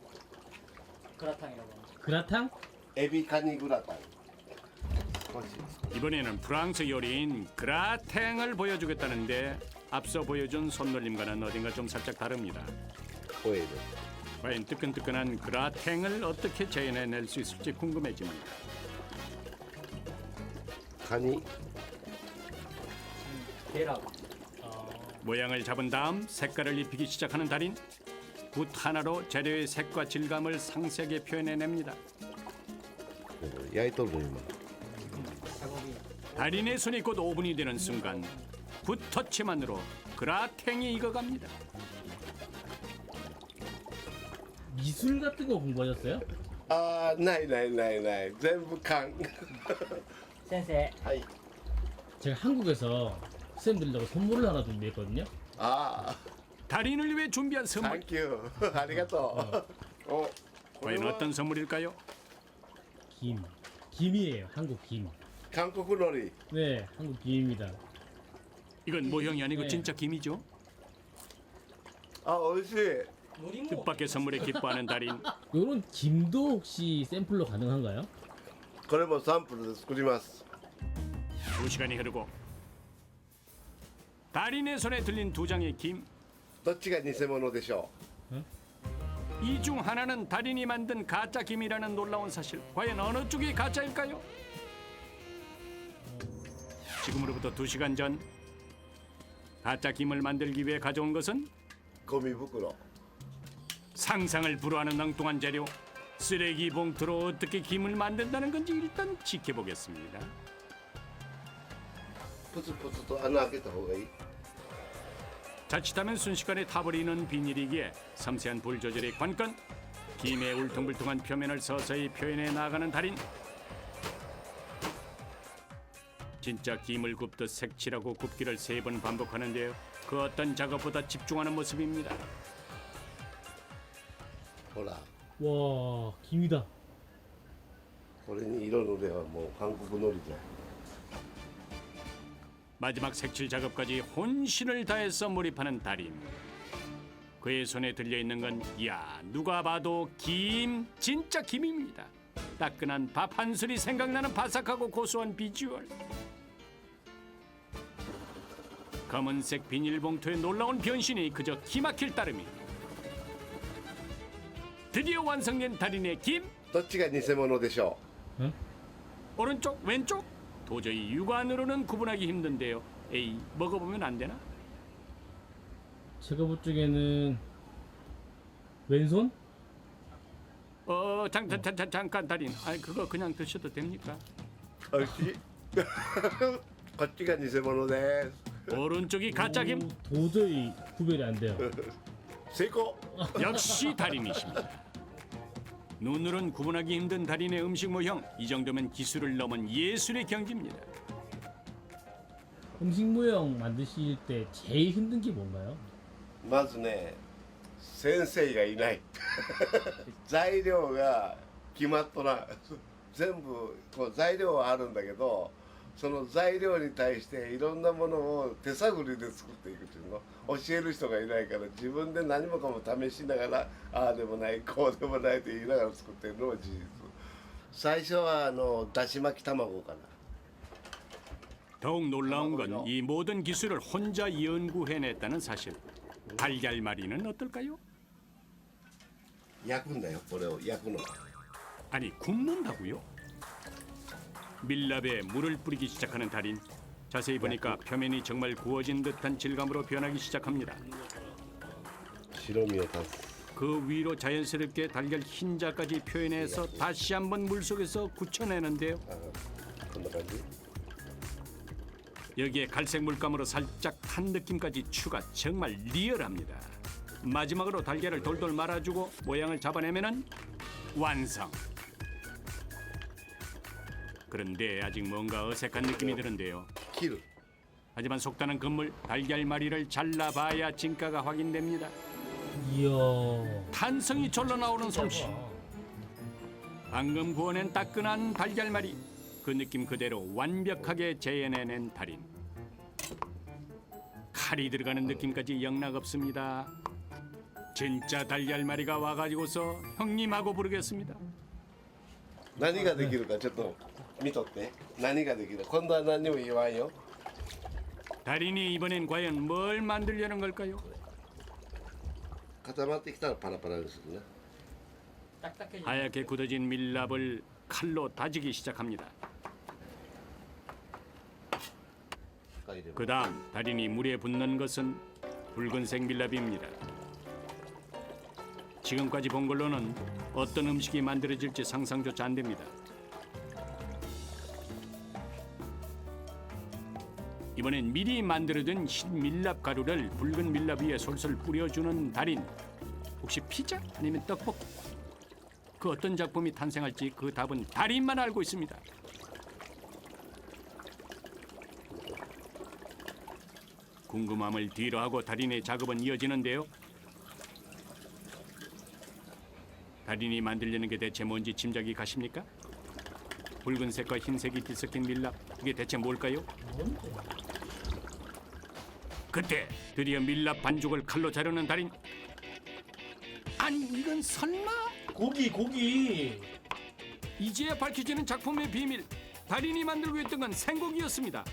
그라탕? 에비 카니 그라탕. 이번에는 프랑스 요리인 그라탱을 보여주겠다는데 앞서 보여준 손놀림과는 어딘가 좀 살짝 다릅니다. 과연 뜨끈뜨끈한 그라탱을 어떻게 재현해낼 수 있을지 궁금해집니다. 카니 계란. 모양을 잡은 다음 색깔을 입히기 시작하는 달인. 붓 하나로 재료의 색과 질감을 상세하게 표현해냅니다. 달인의 손이 곧 오븐이 되는 순간 붓 터치만으로 그라탱이 익어갑니다. 미술 같은 거 공부하셨어요? 아, 나이. 전부 강. 센세. 하이. 제가 한국에서 쌤들이라고 선물을 하나 준비했거든요. 아. 달인을 위해 준비한 선물. 땡큐. 아리가또. 과연 어떤 선물일까요? 김이에요. 한국 김. 한국 놀이. 네, 한국 김입니다. 이건 모형이 아니고 네. 진짜 김이죠. 아, 오이시. 뜻밖의 선물에 기뻐하는 달인. 이런 김도 혹시 샘플로 가능한가요? これもサンプルで作ります。 2시간이 흐르고 달인의 손에 들린 2장의 김. どっちが偽物でしょ 이 중 하나는 달인이 만든 가짜 김이라는 놀라운 사실. 과연 어느 쪽이 가짜일까요? 지금으로부터 2시간 전 가짜 김을 만들기 위해 가져온 것은 う。ゴミ袋。 상상을 불허하는 엉뚱한 재료. 쓰레기 봉투로 어떻게 김을 만든다는 건지 일단 지켜보겠습니다. プツプツと穴開けた方がいい。 자칫하면 순식간에 타버리는 비닐이기에 섬세한 불 조절이 관건. 김의 울퉁불퉁한 표면을 서서히 표현해 나가는 달인. 진짜 김을 굽듯 색칠하고 굽기를 3번 반복하는데요. 그 어떤 작업보다 집중하는 모습입니다. ほら、 와, 김이다. これに色塗ればもう韓国のりだよ。 마지막 색칠 작업까지 혼신을 다해서 몰입하는 달인. 그의 손에 들려있는 건 이야 누가 봐도 김, 진짜 김입니다. 따끈한 밥 한 술이 생각나는 바삭하고 고소한 비주얼. 검은색 비닐봉투의 놀라운 변신이 그저 기막힐 따름이. 드디어 완성된 달인의 김. どっちが偽物でしょ 오른쪽 왼쪽 도저히 육안으로는 구분하기 힘든데요. 에이 먹어보면 안 되나? 제가 볼 적에는 왼손? 잠깐 달인. 아 그거 그냥 드셔도 됩니까? う。おいしい。こっちが偽物です。 오른쪽이 가짜 김. 도저히 구별이 안 돼요. 成功。 역시 달인이십니다. 눈으론 구분하기 힘든 달인의 음식 모형. 이 정도면 기술을 넘은 예술의 경지입니다. 음식 모형 만드실 때 제일 힘든 게 뭔가요? まずね、先生がいない。材料が決まっとらん。全部こう材料はあるんだけど、その材料に対していろんなものを手探りで作っていくというの。教える人がいないから自分で何もかも試しながら、ああでもないこうでもないと言いながら作っているのが事実。最初はだし巻き卵かな。 더욱 놀라운 건 이 모든 기술을 혼자 연구해냈다는 사실. 달걀말이는 어떨까요? 焼くんだよこれを焼くの。 아니 굽는다고요? 밀랍에 물을 뿌리기 시작하는 달인. 자세히 보니까 표면이 정말 구워진 듯한 질감으로 변하기 시작합니다. 白身を足す。 그 위로 자연스럽게 달걀 흰자까지 표현해서 다시 한번 물속에서 굳혀내는데요. こんな感じ。 여기에 갈색 물감으로 살짝 탄 느낌까지 추가. 정말 리얼합니다. 마지막으로 달걀을 돌돌 말아주고 모양을 잡아내면은 완성. 그런데 아직 뭔가 어색한 느낌이 드는데요. 하지만 속다는 건물 달걀말이를 잘라봐야 진가가 확인됩니다. 이야. 탄성이 절로 나오는 솜씨. 방금 구워낸 따끈한 달걀말이. 그 느낌 그대로 완벽하게 재현해낸 달인. 칼이 들어가는 느낌까지 영락없습니다. 진짜 달걀말이가 와가지고서 형님하고 부르겠습니다. 何ができるかちょっと見とって。何ができる。今度は何も言わんよ。 달인이 이번엔 과연 뭘 만들려는 걸까요? 固まってきたらパラパラにするね。 하얗게 굳어진 밀랍을 칼로 다지기 시작합니다. 그다음 달인이 물에 붓는 것은 붉은색 밀랍입니다. 지금까지 본 걸로는 어떤 음식이 만들어질지 상상조차 안 됩니다. 이번엔 미리 만들어둔 흰 밀랍 가루를 붉은 밀랍 위에 솔솔 뿌려주는 달인. 혹시 피자 아니면 떡볶이? 그 어떤 작품이 탄생할지 그 답은 달인만 알고 있습니다. 궁금함을 뒤로하고 달인의 작업은 이어지는데요. 달인이 만들려는 게 대체 뭔지 짐작이 가십니까? 붉은색과 흰색이 뒤섞인 밀랍, 이게 대체 뭘까요? 그때 드디어 밀랍 반죽을 칼로 자르는 달인. 아니 이건 설마? 고기. 이제야 밝혀지는 작품의 비밀. 달인이 만들고 있던 건 생고기였습니다.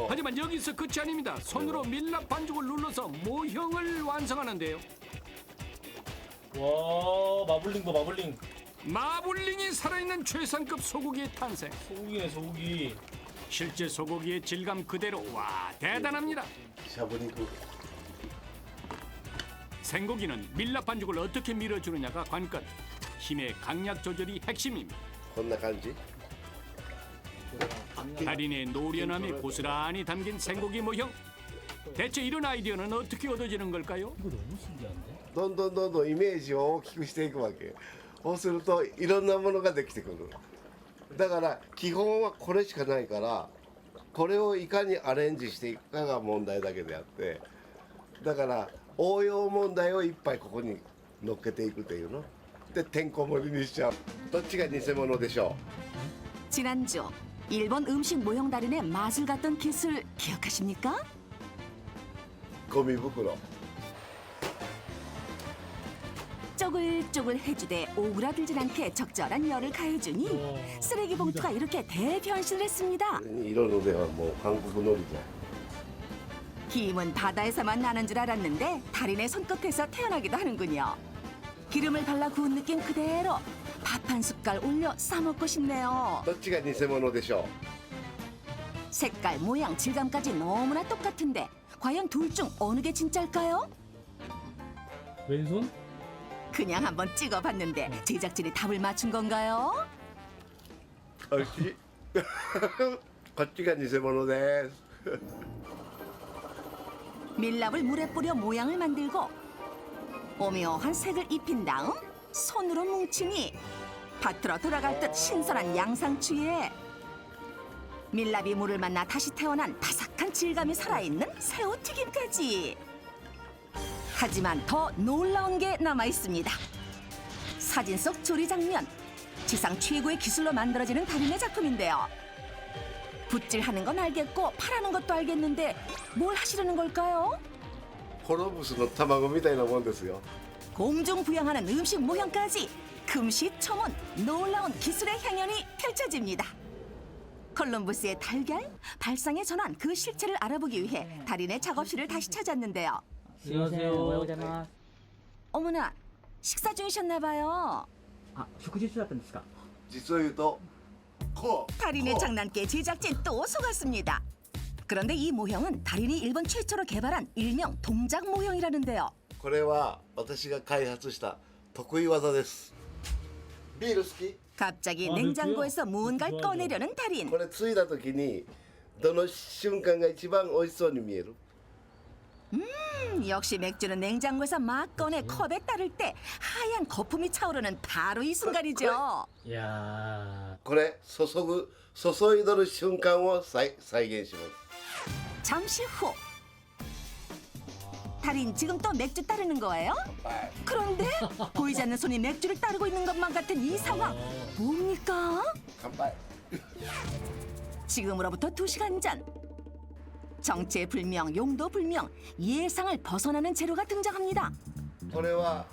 하지만 여기서 끝이 아닙니다. 손으로 밀랍 반죽을 눌러서 모형을 완성하는데요. 와, 마블링 봐, 마블링. 마블링이 살아있는 최상급 소고기의 탄생. 소고기네, 소고기. 실제 소고기의 질감 그대로. 와, 대단합니다. 생고기는 밀랍 반죽을 어떻게 밀어주느냐가 관건. 힘의 강약 조절이 핵심입니다. 달인의 노련함이 고스란히 담긴 생고기 모형. 대체 이런 아이디어는 어떻게 얻어지는 걸까요? 이거 너무 신기한데? どんどんイメージを大きくしていくわけ。そうするといろんなものができてくる。だから基本はこれしかないから、これをいかにアレンジしていくかが問題だけであって、だから応用問題をいっぱいここに乗っけていくというの。でてんこ盛りにしちゃう。どっちが偽物でしょう。 지난주 일본 음식 모형 달인의 마술 같던 기술 기억하십니까? ゴミ袋。 쪼글쪼글 해주되 오그라들진 않게 적절한 열을 가해주니 쓰레기 봉투가 이렇게 대변신을 했습니다. 色のではもう韓国のりじゃ。 김은 바다에서만 나는 줄 알았는데 달인의 손끝에서 태어나기도 하는군요. 기름을 발라 구운 느낌 그대로 밥 한 숟갈 올려 싸먹고 싶네요. どっちが偽物でしょう。 색깔, 모양, 질감까지 너무나 똑같은데 과연 둘 중 어느 게 진짜일까요? 왼손? 그냥 한번 찍어봤는데 제작진이 답을 맞춘 건가요? おいしい。こっちが偽物です。 밀랍을 물에 뿌려 모양을 만들고 오묘한 색을 입힌 다음 손으로 뭉치니 밭으로 돌아갈 듯 신선한 양상추에 밀랍이 물을 만나 다시 태어난 바삭한 질감이 살아있는 새우튀김까지. 하지만 더 놀라운 게 남아있습니다. 사진 속 조리 장면. 지상 최고의 기술로 만들어지는 달인의 작품인데요. 붓질하는 건 알겠고 파라는 것도 알겠는데 뭘 하시려는 걸까요? コロブスの卵みたいなもんですよ。 공중부양하는 음식 모형까지 금시초문 놀라운 기술의 향연이 펼쳐집니다. 콜럼버스의 달걀? 발상의 전환 그 실체를 알아보기 위해 달인의 작업실을 다시 찾았는데요. 안녕하세요. 어머나 식사 중이셨나 봐요. 実を言うとこう。 달인의 장난기에 제작진 또 속았습니다. 그런데 이 모형은 달인이 일본 최초로 개발한 일명 동작 모형이라는데요. これは私が開発した得意技です。ビール好き？ 갑자기 냉장고에서 무언가를 꺼내려는 달인. これついだ時にどの瞬間が一番美味しそうに見える？ 역시 맥주는 냉장고에서 막 꺼내 컵에 따를 때 하얀 거품이 차오르는 바로 이 순간이죠. 야. これ注いどる瞬間を再現します。 잠시 후 달인 지금 또 맥주 따르는 거예요? 그런데 보이지 않는 손이 맥주를 따르고 있는 것만 같은 이 상황 뭡니까? 乾杯。 지금으로부터 2시간 전 정체불명, 용도불명, 예상을 벗어나는 재료가 등장합니다. これは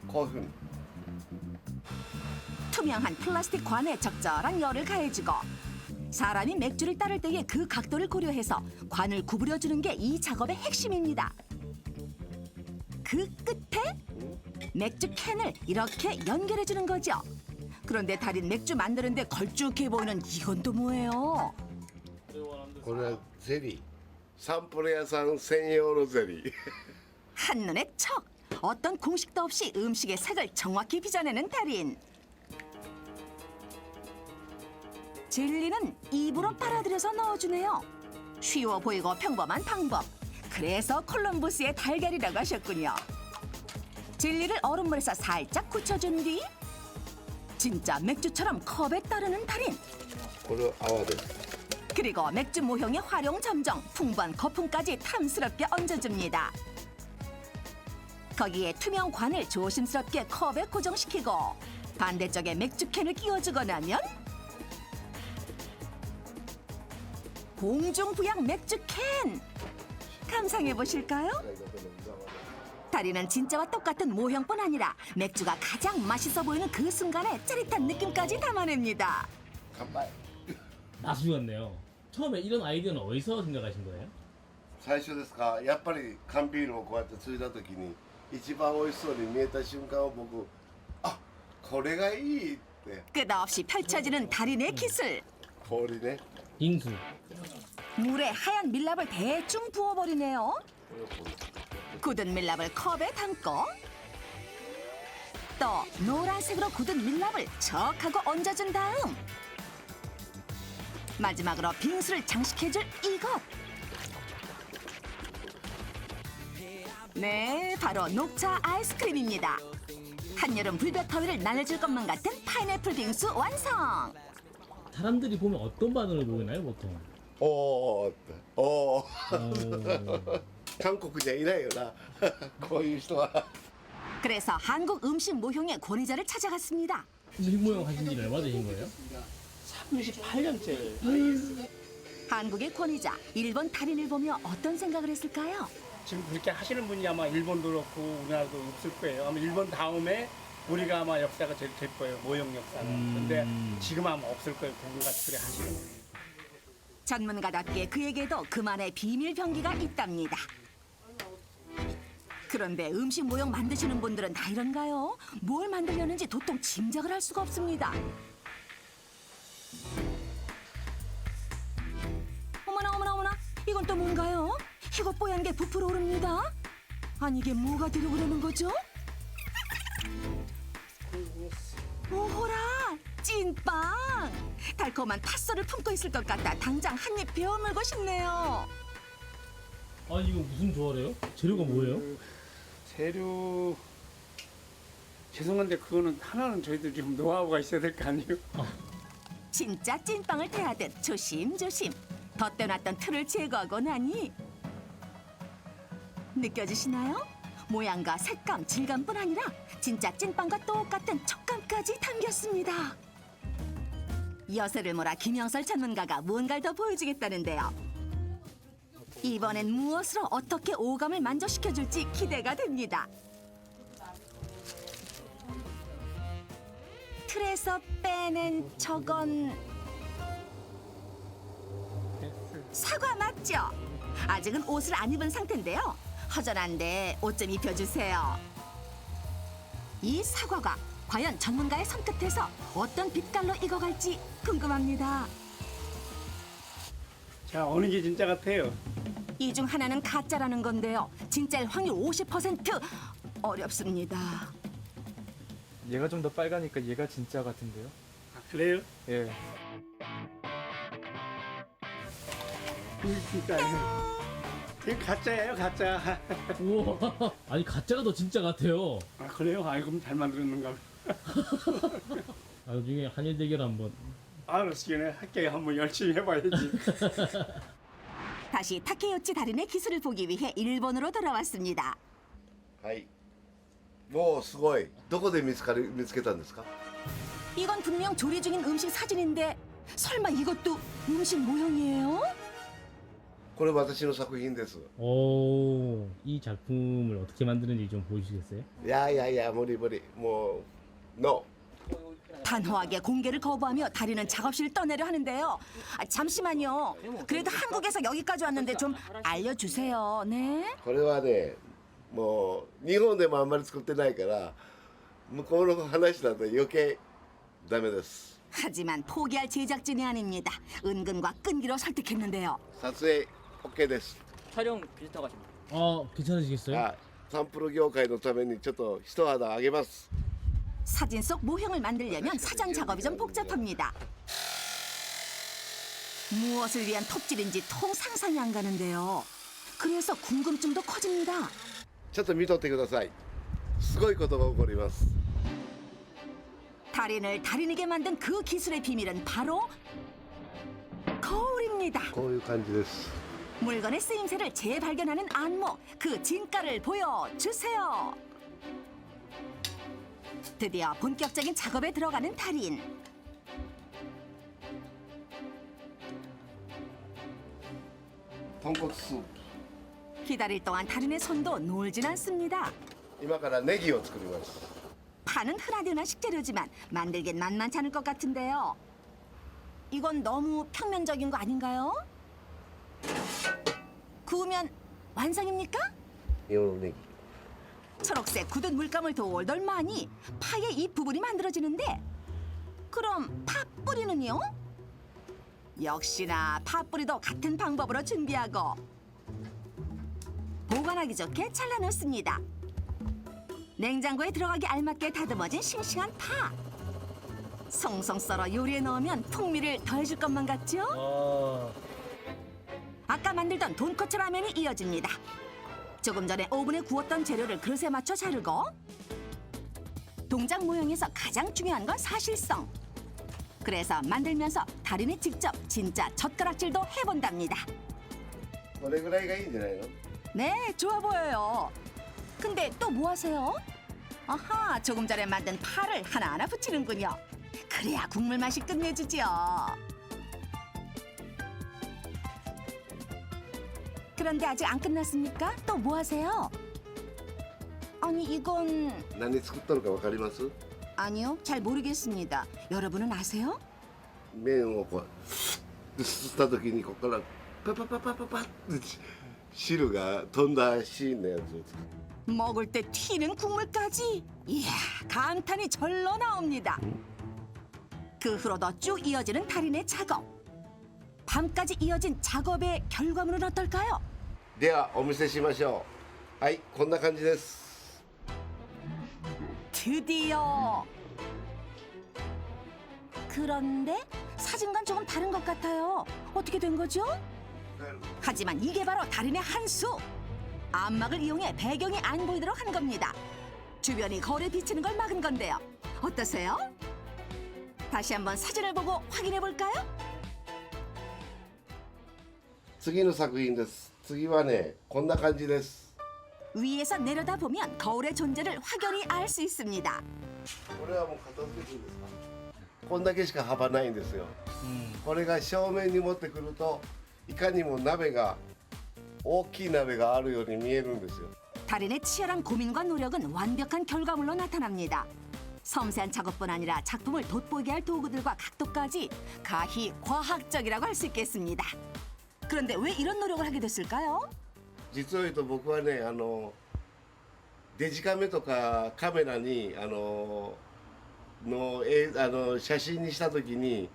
興奮。 투명한 플라스틱 관에 적절한 열을 가해주고 사람이 맥주를 따를 때의 그 각도를 고려해서 관을 구부려주는 게 이 작업의 핵심입니다. 그 끝에 맥주 캔을 이렇게 연결해주는 거죠. 그런데 달인 맥주 만드는데 걸쭉해 보이는 이건 또 뭐예요? これはゼリー。サンプル屋さん専用のゼリー。 한눈에 척! 어떤 공식도 없이 음식의 색을 정확히 빚어내는 달인. 젤리는 입으로 빨아들여서 넣어주네요. 쉬워 보이고 평범한 방법. 그래서 콜럼버스의 달걀이라고 하셨군요. 젤리를 얼음물에서 살짝 굳혀준 뒤 진짜 맥주처럼 컵에 따르는 달인. これは泡です。 그리고 맥주 모형의 활용 점정, 풍부한 거품까지 탐스럽게 얹어줍니다. 거기에 투명 관을 조심스럽게 컵에 고정시키고 반대쪽에 맥주캔을 끼워주고 나면 공중부양 맥주캔! 감상해 보실까요? 다리는 진짜와 똑같은 모형뿐 아니라 맥주가 가장 맛있어 보이는 그 순간의 짜릿한 느낌까지 담아냅니다. 마술 같네요. 처음에 이런 아이디어는 어디서 생각하신 거예요? 最初ですか。やっぱり缶ビールをこうやってついだ時に一番美味しそうに見えた瞬間を僕、あ、これがいいって。 끝없이 펼쳐지는 달인의 기술. 氷ね。 빙수. 물에 하얀 밀랍을 대충 부어버리네요. 굳은 밀랍을 컵에 담고 또 노란색으로 굳은 밀랍을 척하고 얹어준 다음 마지막으로 빙수를 장식해줄 이것. 네, 바로 녹차 아이스크림입니다. 한여름 불볕 더위를 날려줄 것만 같은 파인애플 빙수 완성. 사람들이 보면 어떤 반응을 보이나요, 보통? おーっておー韓国じゃいないよなこういう人は 그래서 한국 음식 모형의 권위자를 찾아갔습니다. 음식 모형 하신 지 얼마 되신 거예요? 38년째. 한국의 권위자, 일본 달인을 보며 어떤 생각을 했을까요? 지금 그렇게 하시는 분이 아마 일본도 그렇고 우리나라도 없을 거예요. 아마 일본 다음에 우리가 아마 역사가 제일 될 거예요. 모형 역사가. 근데 지금 아마 없을 거예요. 그분같이 그래 하시는 거예요. 전문가답게 그에게도 그만의 비밀 병기가 있답니다. 그런데 음식 모형 만드시는 분들은 다 이런가요? 뭘 만들려는지 도통 짐작을 할 수가 없습니다. 어머나 어머나 어머나, 이건 또 뭔가요? 이거 뽀얀 게 부풀어 오릅니다. 아니 이게 뭐가 되려고 그러는 거죠? 오호라, 찐빵! 달콤한 팥소를 품고 있을 것 같아 당장 한 입 베어물고 싶네요. 아니 이거 무슨 조화래요? 재료가 뭐예요? 재료 죄송한데 그거는 하나는 저희들 좀 노하우가 있어야 될 거 아니에요? 진짜 찐빵을 태하듯 조심조심 덧대놨던 틀을 제거하고 나니 느껴지시나요? 모양과 색감, 질감뿐 아니라 진짜 찐빵과 똑같은 촉감까지 담겼습니다. 여세를 몰아 김영설 전문가가 무언가를 더 보여주겠다는데요. 이번엔 무엇으로 어떻게 오감을 만족시켜줄지 기대가 됩니다. 틀에서 빼낸 저건 사과 맞죠? 아직은 옷을 안 입은 상태인데요. 허전한데 옷 좀 입혀주세요. 이 사과가 과연 전문가의 손끝에서 어떤 빛깔로 익어갈지 궁금합니다. 자, 어느 게 진짜 같아요? 이 중 하나는 가짜라는 건데요. 진짜일 확률 50% 어렵습니다. 얘가 좀 더 빨가니까 얘가 진짜 같은데요? 아, 그래요? 예. 이게 진짜예요. 이게 가짜예요, 가짜. 우와, 아니 가짜가 더 진짜 같아요. 아, 그래요? 아, 그럼 잘 만들었는가 봐. 나중에 한일 대결 한번. 알았어요. 할게요. 한번 열심히 해봐야지. 다시 타케요치 달인의 기술을 보기 위해 일본으로 돌아왔습니다. はいもうすごいどこで見つけたんですか 이건 분명 조리 중인 음식 사진인데 설마 이것도 음식 모형이에요? これ私の作品です 오, 이 작품을 어떻게 만드는지 좀 보여주시겠어요? いやいやいや無理無理もうNO 단호하게 공개를 거부하며 달인은 작업실을 떠내려 하는데요. 아, 잠시만요. 그래도 한국에서 여기까지 왔는데 좀 알려주세요. 네? これはねもう日本でもあんまり作ってないから向こうの話だと余計ダメです 하지만 포기할 제작진이 아닙니다. 은근과 끈기로 설득했는데요. 撮影 OK です 촬영 비슷하고 하십니다. 괜찮으시겠어요? はいサンプル業界のためにちょっと一肌あげます 사진 속 모형을 만들려면 사전 작업이 좀 복잡합니다. 무엇을 위한 톱질인지 통 상상이 안 가는데요. 그래서 궁금증도 커집니다. ちょっと見とってくださいすごいことが起こります 달인을 달인에게 만든 그 기술의 비밀은 바로 거울입니다. こういう感じです 물건의 쓰임새를 재발견하는 안목, 그 진가를 보여주세요. 드디어 본격적인 작업에 들어가는 달인.豚骨スープ 기다릴 동안 달인의 손도 놀진 않습니다. 今からネギを作ります 파는 흔하디흔한 식재료지만 만들긴 만만치 않을 것 같은데요. 이건 너무 평면적인 거 아닌가요? 구우면 완성입니까? 洋ネギ 초록색 굳은 물감을 돌돌 많이 파의 잎부분이 만들어지는데 그럼 파 뿌리는요? 역시나 파 뿌리도 같은 방법으로 준비하고 보관하기 좋게 잘라놓습니다. 냉장고에 들어가기 알맞게 다듬어진 싱싱한 파. 송송 썰어 요리에 넣으면 풍미를 더해줄 것만 같죠? 아까 만들던 돈코츠 라면이 이어집니다. 조금 전에 오븐에 구웠던 재료를 그릇에 맞춰 자르고 동작 모형에서 가장 중요한 건 사실성. 그래서 만들면서 달인이 직접 진짜 젓가락질도 해본답니다. これぐらいがいいんじゃないの 네, 좋아 보여요. 근데 또 뭐 하세요? 아하, 조금 전에 만든 파를 하나하나 붙이는군요. 그래야 국물 맛이 끝내주죠. 그런데 아직 안 끝났습니까? 또 뭐 하세요? 아니, 이건... 何作ったのか分かります 아니요, 잘 모르겠습니다. 여러분은 아세요? 麺をこうすった時にここからパパパパパパって汁が飛んだシーンのやつを 먹을 때 튀는 국물까지. 이야, 감탄이 절로 나옵니다. 그 후로도 쭉 이어지는 달인의 작업. 밤까지 이어진 작업의 결과물은 어떨까요? ではお見せしましょうはいこんな感じです 드디어. 그런데 사진과는 조금 다른 것 같아요. 어떻게 된 거죠? 하지만 이게 바로 달인의 한 수. 안막을 이용해 배경이 안 보이도록 한 겁니다. 주변이 거울에 비치는 걸 막은 건데요. 어떠세요? 다시 한번 사진을 보고 확인해 볼까요? 次の作品です次はねこんな感じです 위에서 내려다보면 거울의 존재를 확연히 알 수 있습니다. これはもう片付けていいですかこんだけしか幅ないんですよ、これが正面に持ってくるといかにも鍋が大きい鍋があるように見えるんですよ 달인의 치열한 고민과 노력은 완벽한 결과물로 나타납니다. 섬세한 작업뿐 아니라 작품을 돋보이게 할 도구들과 각도까지 가히 과학적이라고 할 수 있겠습니다. 그런데 왜 이런 노력을 하게 됐을까요? 実を言うと僕はねデジカメとかカメラに写真にした時に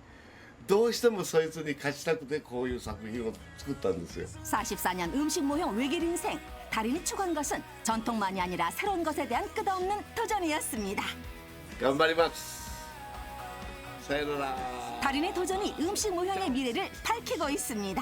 どうしてもそいつに勝ちたくてこういう作品を作ったんですよ 44년 음식 모형 외길 인생. 달인이 추구한 것은 전통만이 아니라 새로운 것에 대한 끝없는 도전이었습니다. 頑張りますさよなら 달인의 도전이 음식 모형의 미래를 밝히고 있습니다.